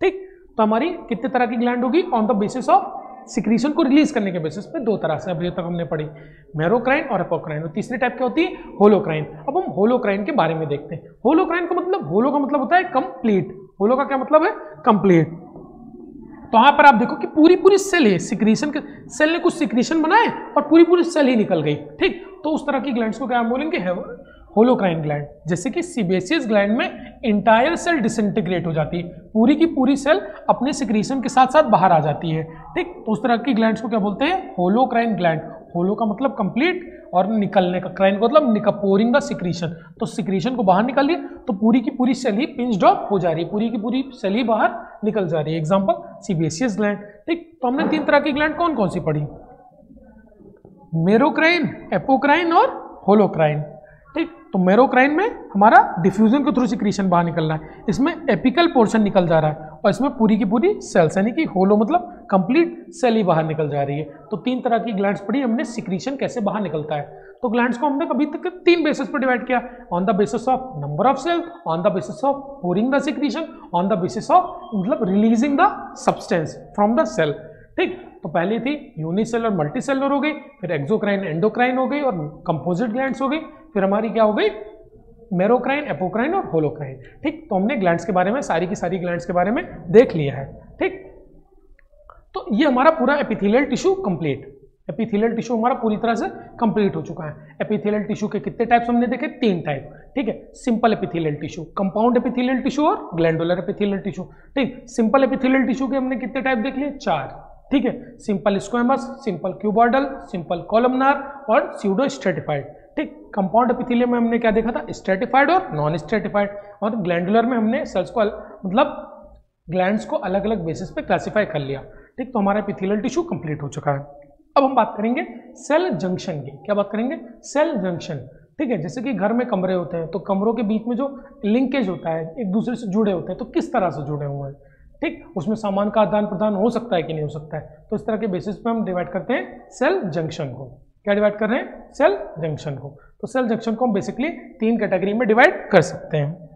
ठीक, तो हमारी कितने तरह की ग्लैंड होगी, on the basis of secretion को रिलीज करने के बेसिस पे दो तरह से अभी तक हमने पढ़ी, मेरोक्राइन और एपोक्राइन। और तीसरी टाइप क्या होती है, होलोक्राइन। अब हम होलोक्राइन के बारे में देखते हैं। होलोक्राइन का मतलब, होलो का मतलब होता है कंप्लीट, होलो का क्या मतलब है, कंप्लीट। तो यहाँ पर आप देखो कि पूरी पूरी सेल है, सिक्रीशन के सेल ने कुछ सिक्रीशन बनाए और पूरी पूरी सेल ही निकल गई। ठीक, तो उस तरह की ग्लैंड्स को क्या बोलेंगे, होलोक्राइन ग्लैंड। जैसे कि सीबेसियस ग्लैंड में इंटायर सेल डिसइंटीग्रेट हो जाती है, पूरी की पूरी सेल अपने सिक्रीशन के साथ साथ बाहर आ जाती है। ठीक, तो उस तरह की ग्लैंड्स को क्या बोलते हैं, होलोक्राइन ग्लैंड। होलो का मतलब कंप्लीट और निकलने का, क्राइन का मतलब पोरिंग द सिक्रीशन, तो सिक्रीशन को बाहर निकाल दिया तो पूरी की पूरी सेल ही पिंच्ड ऑफ हो जा रही है, पूरी की पूरी सेल ही बाहर निकल जा रही है। Example sebaceous gland. ठीक, तो हमने तीन तरह की ग्लैंड कौन कौन सी पढ़ी, मेरोक्राइन, एपोक्राइन और होलोक्राइन। ठीक, तो मेरोक्राइन में हमारा डिफ्यूजन के थ्रू सिक्रीशन बाहर निकल रहा है, इसमें एपिकल पोर्शन निकल जा रहा है और इसमें पूरी की पूरी सेल्स, यानी कि होलो मतलब कंप्लीट सेल ही बाहर निकल जा रही है। तो तीन तरह की ग्लैंड्स पढ़ी हमने, सिक्रीशन कैसे बाहर निकलता है। तो ग्लैंड्स को हमने अभी तक तीन बेसिस पर डिवाइड किया, on the basis of number of cell, on the basis of pouring the secretion, on the basis of मतलब releasing the substance from the cell. ठीक, तो पहली थी यूनिसेलर मल्टीसेलर हो गई, फिर एक्सोक्राइन एंडोक्राइन हो गई और कंपोजिट ग्लैंड्स हो गई, फिर हमारी क्या हो गई, मेरोक्राइन, एपोक्राइन और होलोक्राइन। ठीक, तो हमने ग्लैंड्स के बारे में, सारी की सारी ग्लैंड्स के बारे में देख लिया है। ठीक, तो ये हमारा पूरा epithelial tissue complete, epithelial tissue हमारा पूरी तरह से कंप्लीट हो चुका है। एपिथेलियल टिश्यू के कितने टाइप्स हमने देखे, तीन टाइप। ठीक है, simple epithelial tissue, compound epithelial tissue और ग्लैंडुलर एपिथेलियल टिश्यू। ठीक, सिंपल एपिथेलियल टिश्यू के हमने कितने टाइप देख लिए, चार। ठीक है, simple squamous, simple cuboidal, simple columnar और स्यूडो स्ट्रेटिफाइड। ठीक, कंपाउंड एपिथेलियम में हमने क्या देखा था, स्ट्रेटिफाइड और नॉन स्ट्रेटिफाइड। और ग्लैंडुलर में हमने सेल्स को मतलब ग्लैंड्स को अलग अलग बेसिस पे क्लासिफाई कर लिया। ठीक, तो हमारा एपिथेलियल टिश्यू कंप्लीट हो चुका है। अब हम बात करेंगे सेल जंक्शन की। क्या बात करेंगे, सेल जंक्शन। ठीक है, जैसे कि घर में कमरे होते हैं तो कमरों के बीच में जो लिंकेज होता है, एक दूसरे से जुड़े होते हैं, तो किस तरह से जुड़े हुए हैं। ठीक, उसमें सामान का आदान प्रदान हो सकता है कि नहीं हो सकता है। तो इस तरह के बेसिस पे हम डिवाइड करते हैं सेल जंक्शन को। क्या डिवाइड कर रहे हैं, सेल जंक्शन को। तो सेल जंक्शन को हम बेसिकली तीन कैटेगरी में डिवाइड कर सकते हैं।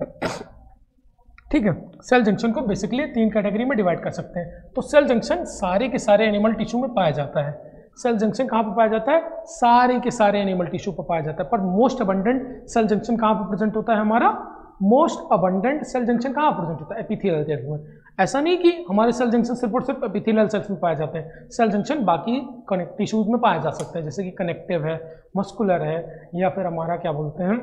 ठीक है, सेल जंक्शन को बेसिकली तीन कैटेगरी में डिवाइड कर सकते हैं। तो सेल जंक्शन सारे के सारे एनिमल टिश्यू में पाया जाता है। सेल जंक्शन कहाँ पर पाया जाता है, सारे के सारे एनिमल टिश्यू पर पाया जाता है। पर मोस्ट अबंडेंट सेल जंक्शन कहाँ पर प्रेजेंट होता है, हमारा मोस्ट अबंडेंट सेल जंक्शन कहाँ प्रेजेंट होता है, एपिथेलियल सेल्स में। ऐसा नहीं कि हमारे सेल जंक्शन सिर्फ और सिर्फ एपिथेलियल सेल्स में पाए जाते हैं, सेल जंक्शन बाकी टिश्यूज में पाए जा सकते हैं, जैसे कि कनेक्टिव है, मस्कुलर है, या फिर हमारा क्या बोलते हैं,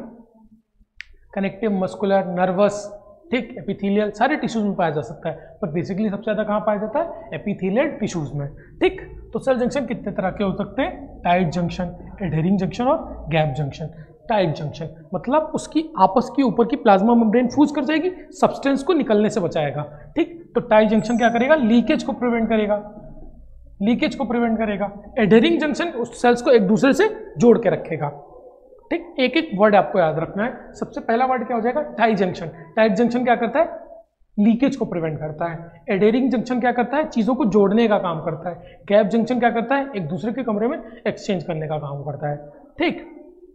कनेक्टिव, मस्कुलर, नर्वस। ठीक, एपिथेलियल सारे टिश्यूज में पाया जा सकता है, पर बेसिकली सबसे ज़्यादा कहाँ पाया जाता है, एपिथेलियल टिश्यूज में। ठीक, तो सेल जंक्शन कितने तरह के हो सकते हैं, टाइट जंक्शन, एडहेरिंग जंक्शन और गैप जंक्शन। टाइट जंक्शन मतलब उसकी आपस की ऊपर की प्लाज्मा मेम्ब्रेन फ्यूज कर जाएगी, सब्सटेंस को निकलने से बचाएगा। ठीक, तो टाइट जंक्शन क्या करेगा, लीकेज को प्रिवेंट करेगा, लीकेज को प्रिवेंट करेगा। एडहेरिंग जंक्शन उस सेल्स को एक दूसरे से जोड़ के रखेगा। ठीक, एक एक वर्ड आपको याद रखना है। सबसे पहला वर्ड क्या हो जाएगा, टाइट जंक्शन। टाइट जंक्शन क्या करता है, लीकेज को प्रिवेंट करता है। एडहेरिंग जंक्शन क्या करता है, चीज़ों को जोड़ने का काम करता है। गैप जंक्शन क्या करता है, एक दूसरे के कमरे में एक्सचेंज करने का काम करता है। ठीक,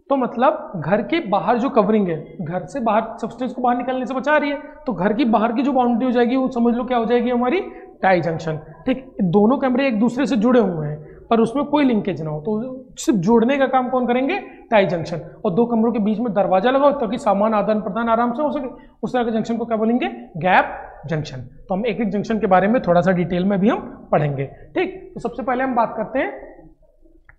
तो मतलब घर के बाहर जो कवरिंग है, घर से बाहर सब्सटेंस को बाहर निकलने से बचा रही है, तो घर की बाहर की जो बाउंड्री हो जाएगी वो समझ लो क्या हो जाएगी, हमारी टाई जंक्शन। ठीक, दोनों कमरे एक दूसरे से जुड़े हुए हैं, पर उसमें कोई लिंकेज ना हो, तो सिर्फ जोड़ने का काम कौन करेंगे? Tie junction. और दो कमरों के बीच में दरवाजा लगाओ ताकि सामान आदान प्रदान आराम से हो सके, उस तरह के जंक्शन को क्या बोलेंगे? Gap junction. तो हम एक एक जंक्शन के बारे में थोड़ा सा डिटेल में भी हम पढ़ेंगे। ठीक, तो सबसे पहले हम बात करते हैं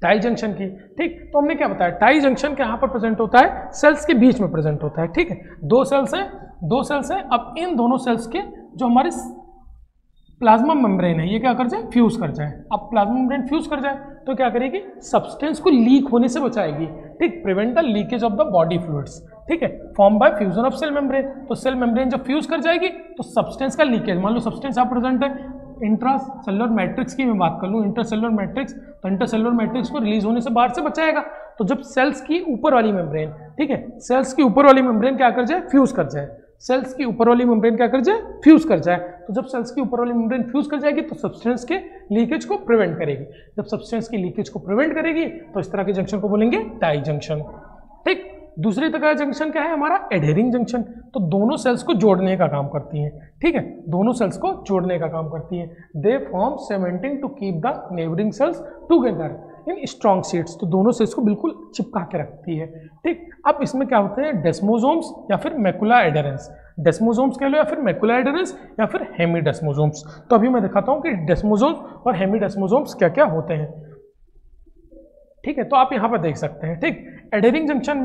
टाई जंक्शन की। ठीक, तो हमने क्या बताया, टाई जंक्शन के यहाँ पर प्रेजेंट होता है, सेल्स के बीच में प्रेजेंट होता है। ठीक है, दो सेल्स हैं। अब इन दोनों सेल्स के जो हमारे प्लाज्मा मेम्ब्रेन है, ये क्या कर जाए? फ्यूज कर जाए। अब प्लाज्मा मेम्ब्रेन फ्यूज कर जाए तो क्या करेगी? सब्सटेंस को लीक होने से बचाएगी। ठीक, prevent the leakage of the body fluids. ठीक है, form by fusion of cell membrane. तो सेल मेम्ब्रेन जब फ्यूज कर जाएगी तो सब्सटेंस का लीकेज, मान लो सब्सटेंस यहाँ प्रेजेंट है, इंट्रासेलुलर मैट्रिक्स की मैं बात कर लूँ, इंटरसेलुलर मैट्रिक्स, तो इंटरसेलुलर मैट्रिक्स को रिलीज होने से बाहर से बचाएगा। तो जब सेल्स की ऊपर वाली मेम्ब्रेन, ठीक है, सेल्स की ऊपर वाली मेम्ब्रेन क्या कर जाए? फ्यूज कर जाए। सेल्स की ऊपर वाली मेम्ब्रेन क्या कर जाए? फ्यूज कर जाए। तो जब सेल्स की ऊपर वाली मेम्ब्रेन फ्यूज कर जाएगी तो सब्सटेंस के लीकेज को प्रिवेंट करेगी। जब सब्सटेंस की लीकेज को प्रिवेंट करेगी तो इस तरह के जंक्शन को बोलेंगे टाई जंक्शन। ठीक, दूसरी तरह का जंक्शन क्या है हमारा? Adhering junction. तो दोनों सेल्स को जोड़ने का काम करती है। ठीक है, दोनों सेल्स को जोड़ने का काम करती है। They form cementing to keep the neighbouring cells together in strong sheets. तो दोनों सेल्स को बिल्कुल चिपका के रखती है। ठीक, अब इसमें क्या होते हैं? डेस्मोसोम्स या फिर मैकुला एडहेरेंस। डेस्मोसोम्स कह लो या फिर मैकुला एडहेरेंस या फिर हेमीडेस्मोसोम्स। तो अभी मैं दिखाता हूँ कि डेस्मोसोम्स और हेमीडेस्मोसोम्स क्या क्या होते हैं। ठीक है, तो आप यहाँ पर देख सकते हैं। ठीक, एडहेरिंग जंक्शन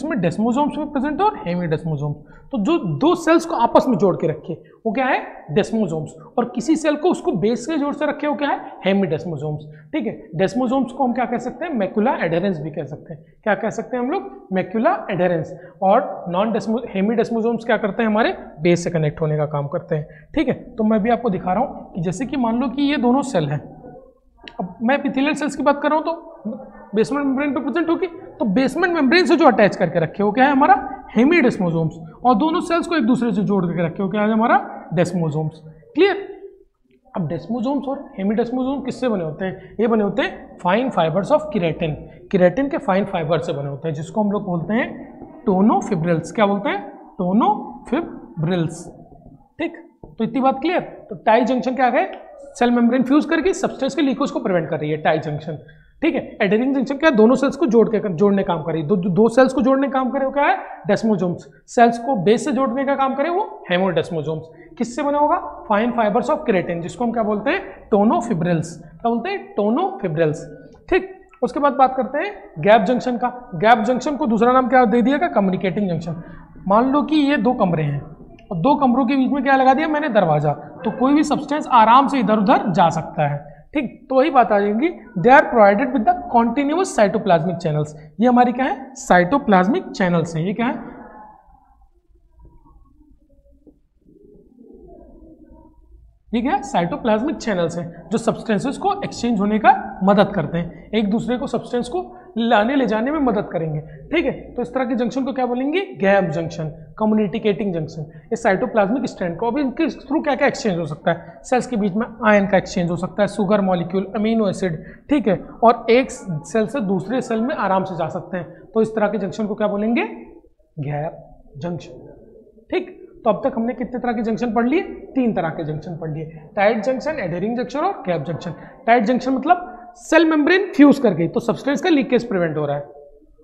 में डेस्मोसोम्स में प्रेजेंट है और हेमीडेस्मोसोम्स। तो जो दो सेल्स को आपस में जोड़ के रखे वो क्या है? डेस्मोसोम्स। और किसी सेल को उसको बेस के जोड़ से रखे वो क्या है? हेमीडेस्मोसोम्स। ठीक है, डेस्मोसोम्स को हम क्या कह सकते हैं? मैकुला एडहेरेंस भी कह सकते हैं। क्या कह सकते हैं हम लोग? Macula adherence. और हेमीडेस्मोसोम्स क्या करते हैं? हमारे बेस से कनेक्ट होने का काम करते हैं। ठीक है, तो मैं भी आपको दिखा रहा हूँ कि जैसे कि मान लो कि ये दोनों सेल हैं। अब मैं एपिथेलियल सेल्स की बात कर रहा हूँ तो बेसमेंट मेम्ब्रेन पे प्रेजेंट होगी, तो बेसमेंट मेम्ब्रेन से जो अटैच करके रखे हो क्या है? हमारा हेमीडेस्मोसोम्स। और दोनों सेल्स को एक दूसरे से जोड़ करके रखे हो क्या है? हमारा डेस्मोसोम्स। क्लियर? अब डेस्मोसोम्स और हेमीडेस्मोसोम्स किससे बने होते हैं? ये बने होते हैं fine fibres of keratin. Keratin के फाइन फाइबर से बने होते हैं, जिसको हम लोग बोलते हैं टोनोफिब्रिल्स। क्या बोलते हैं? टोनोफिब्रिल्स। ठीक, तो इतनी बात क्लियर। तो टाई जंक्शन क्या है? सेल मेम्ब्रेन फ्यूज करके सब्सटेंस के लीकेज को प्रिवेंट कर रही है, टाई जंक्शन। ठीक है, एडहेरिंग जंक्शन क्या है? दोनों सेल्स को जोड़ने काम करे। दो सेल्स को जोड़ने काम करे वो क्या है? डेस्मोसोम्स। सेल्स को बेस से जोड़ने का काम करे वो हेमीडेस्मोसोम्स। किससे बना होगा? फाइन फाइबर्स ऑफ केराटिन, जिसको हम क्या बोलते हैं? टोनोफिब्रिल्स। क्या बोलते हैं? टोनोफिब्रिल्स। ठीक, उसके बाद बात करते हैं गैप जंक्शन का। गैप जंक्शन को दूसरा नाम क्या दे दिया? Communicating junction. मान लो कि ये दो कमरे हैं और दो कमरों के बीच में क्या लगा दिया मैंने? दरवाजा। तो कोई भी सब्सटेंस आराम से इधर उधर जा सकता है। ठीक, तो वही बात आ जाएगी, they are provided with the continuous cytoplasmic channels. ये हमारी क्या है? साइटोप्लाज्मिक चैनल्स हैं। ये क्या है? ये क्या है? साइटोप्लाज्मिक चैनल्स हैं जो सब्सटेंसेस को एक्सचेंज होने का मदद करते हैं, एक दूसरे को सब्सटेंस को लाने ले जाने में मदद करेंगे। ठीक है, तो इस तरह के जंक्शन को क्या बोलेंगे? Gap junction, communicating junction. ये साइटोप्लाज्मिक स्ट्रैंड को, अब इनके थ्रू क्या क्या एक्सचेंज हो सकता है? सेल्स के बीच में आयन का एक्सचेंज हो सकता है, शुगर मॉलिक्यूल, अमीनो एसिड। ठीक है, और एक सेल से दूसरे सेल में आराम से जा सकते हैं। तो इस तरह के जंक्शन को क्या बोलेंगे? Gap junction. ठीक, तो अब तक हमने कितने तरह के जंक्शन पढ़ लिए? 3 तरह के जंक्शन पढ़ लिए, टाइट जंक्शन, एडहेरिंग जंक्शन और गैप जंक्शन। टाइट जंक्शन मतलब सेल मेम्ब्रेन फ्यूज कर गई तो सब्सटेंस का लीकेज प्रिवेंट हो रहा है,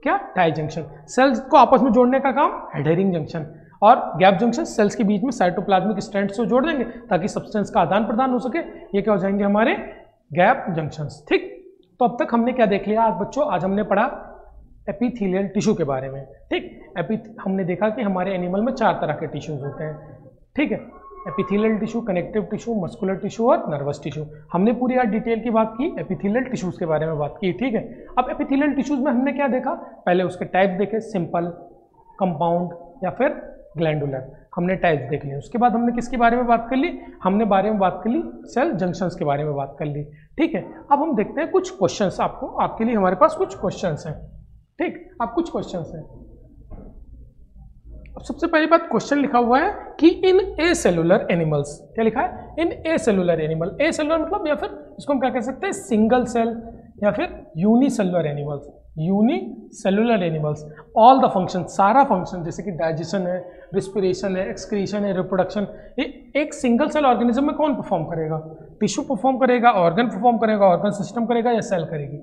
क्या? Tight junction. सेल्स को आपस में जोड़ने का काम एडहेरिंग जंक्शन। और गैप जंक्शन सेल्स के बीच में साइटोप्लाज्मिक स्ट्रैंड्स को जोड़ देंगे ताकि सब्सटेंस का आदान प्रदान हो सके। ये क्या हो जाएंगे? हमारे गैप जंक्शंस। ठीक, तो अब तक हमने क्या देख लिया आज बच्चों? आज हमने पढ़ा एपिथेलियल टिश्यू के बारे में। ठीक, हमने देखा कि हमारे एनिमल में 4 तरह के टिश्यूज होते हैं। ठीक है, epithelial tissue, connective tissue, muscular tissue और नर्वस टिश्यू। हमने पूरी आज डिटेल की बात की, एपिथेलियल टिश्यूज के बारे में बात की। ठीक है, अब एपिथेलियल टिश्यूज में हमने क्या देखा? पहले उसके टाइप्स देखे, सिंपल, कंपाउंड या फिर ग्लैंडुलर। हमने टाइप्स देख लिए। उसके बाद हमने किसके बारे में बात कर ली? हमने बारे में बात कर ली सेल जंक्शंस के बारे में बात कर ली। ठीक है, अब हम देखते हैं कुछ क्वेश्चंस। आपके लिए हमारे पास कुछ क्वेश्चंस हैं। ठीक, अब कुछ क्वेश्चंस हैं। अब सबसे पहली बात, क्वेश्चन लिखा हुआ है कि इन ए सेलुलर एनिमल्स, क्या लिखा है? इन ए सेलुलर एनिमल। ए सेलुलर मतलब या फिर इसको हम क्या कह सकते हैं? सिंगल सेल या फिर unicellular animals. Unicellular animals, all the function, सारा फंक्शन जैसे कि डाइजेशन है, रिस्पिरेशन है, एक्सक्रीशन है, रिप्रोडक्शन, ये एक सिंगल सेल ऑर्गेनिज्म में कौन परफॉर्म करेगा? टिश्यू परफॉर्म करेगा, ऑर्गन परफॉर्म करेगा, ऑर्गन सिस्टम करेगा या सेल करेगी?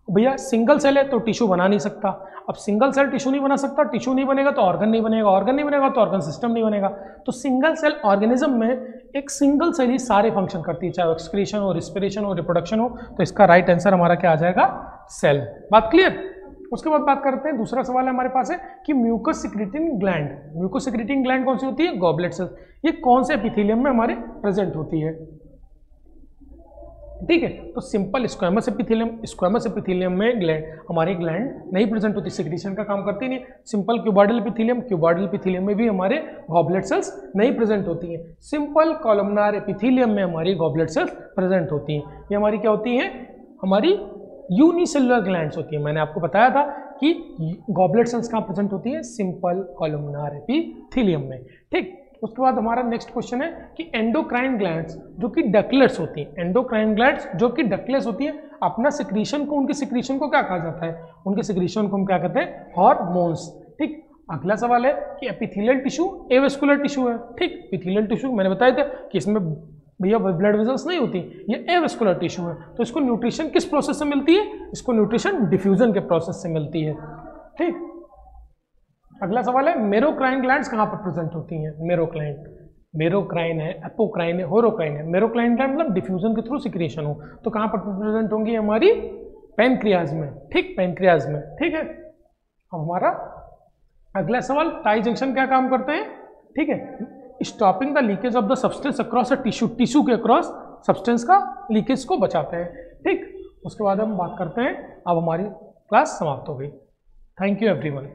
भैया सिंगल सेल है तो टिश्यू बना नहीं सकता, अब सिंगल सेल टिश्यू नहीं बना सकता, टिश्यू नहीं बनेगा तो ऑर्गन नहीं बनेगा, ऑर्गन नहीं बनेगा तो ऑर्गन सिस्टम नहीं बनेगा। तो सिंगल सेल ऑर्गेनिज्म में एक सिंगल सेल ही सारे फंक्शन करती है, चाहे एक्सक्रीशन हो, रिस्पिरेशन हो, रिप्रोडक्शन हो। तो इसका राइट आंसर हमारा क्या आ जाएगा? सेल। बात क्लियर? उसके बाद बात करते हैं, दूसरा सवाल है हमारे पास है कि mucus secreting gland, mucus secreting gland कौन सी होती है? Goblet cells. ये कौन से एपिथेलियम में हमारे प्रेजेंट होती है? ठीक है, तो सिंपल स्क्वेमस एपिथेलियम में ग्लैंड, हमारी ग्लैंड नहीं प्रेजेंट होती, सिक्रीशन का काम करती नहीं। सिंपल क्यूबॉइडल एपिथेलियम में भी हमारे गॉबलेट सेल्स नहीं प्रेजेंट होती हैं। सिंपल कॉलमनार एपिथेलियम में हमारी गॉबलेट सेल्स प्रेजेंट होती हैं। ये हमारी क्या होती हैं? हमारी यूनिसेलुलर ग्लैंड्स होती है। मैंने आपको बताया था कि गॉबलेट सेल्स कहाँ प्रेजेंट होती है? सिंपल कॉलमनार एपिथेलियम में। ठीक, उसके बाद हमारा नेक्स्ट क्वेश्चन है कि एंडोक्राइन ग्लैंड्स जो कि डकलेट्स होती हैं, एंडोक्राइन ग्लैंड्स जो कि डकलेट्स होती हैं, अपना सिक्रीशन को, उनके सिक्रीशन को क्या कहा जाता है? उनके सिक्रीशन को हम क्या कहते हैं? हार्मोन्स। ठीक, अगला सवाल है कि एपिथेलियल टिश्यू एवेस्कुलर टिश्यू है। ठीक, एपिथेलियल टिश्यू मैंने बताया था कि इसमें भैया ब्लड वेसल्स नहीं होती, ये एवेस्कुलर टिश्यू है। तो इसको न्यूट्रिशन किस प्रोसेस से मिलती है? इसको न्यूट्रिशन डिफ्यूजन के प्रोसेस से मिलती है। ठीक, अगला सवाल है मेरोक्राइन ग्लैंड्स कहाँ पर प्रेजेंट होती हैं? मेरोक्राइन है, एपोक्राइन है, होरोक्राइन है। मेरोक्राइन ग्लैंड मतलब डिफ्यूजन के थ्रू सिक्रेशन हो, तो कहाँ पर प्रेजेंट होंगी? हमारी पैनक्रियाज में। ठीक, पैनक्रियाज में। ठीक है, अब हमारा अगला सवाल, टाई जंक्शन क्या काम करते हैं? ठीक है, stopping the leakage of the substance across a tissue के अक्रॉस सब्सटेंस का लीकेज को बचाते हैं। ठीक, उसके बाद हम बात करते हैं, अब हमारी क्लास समाप्त हो गई। Thank you everyone.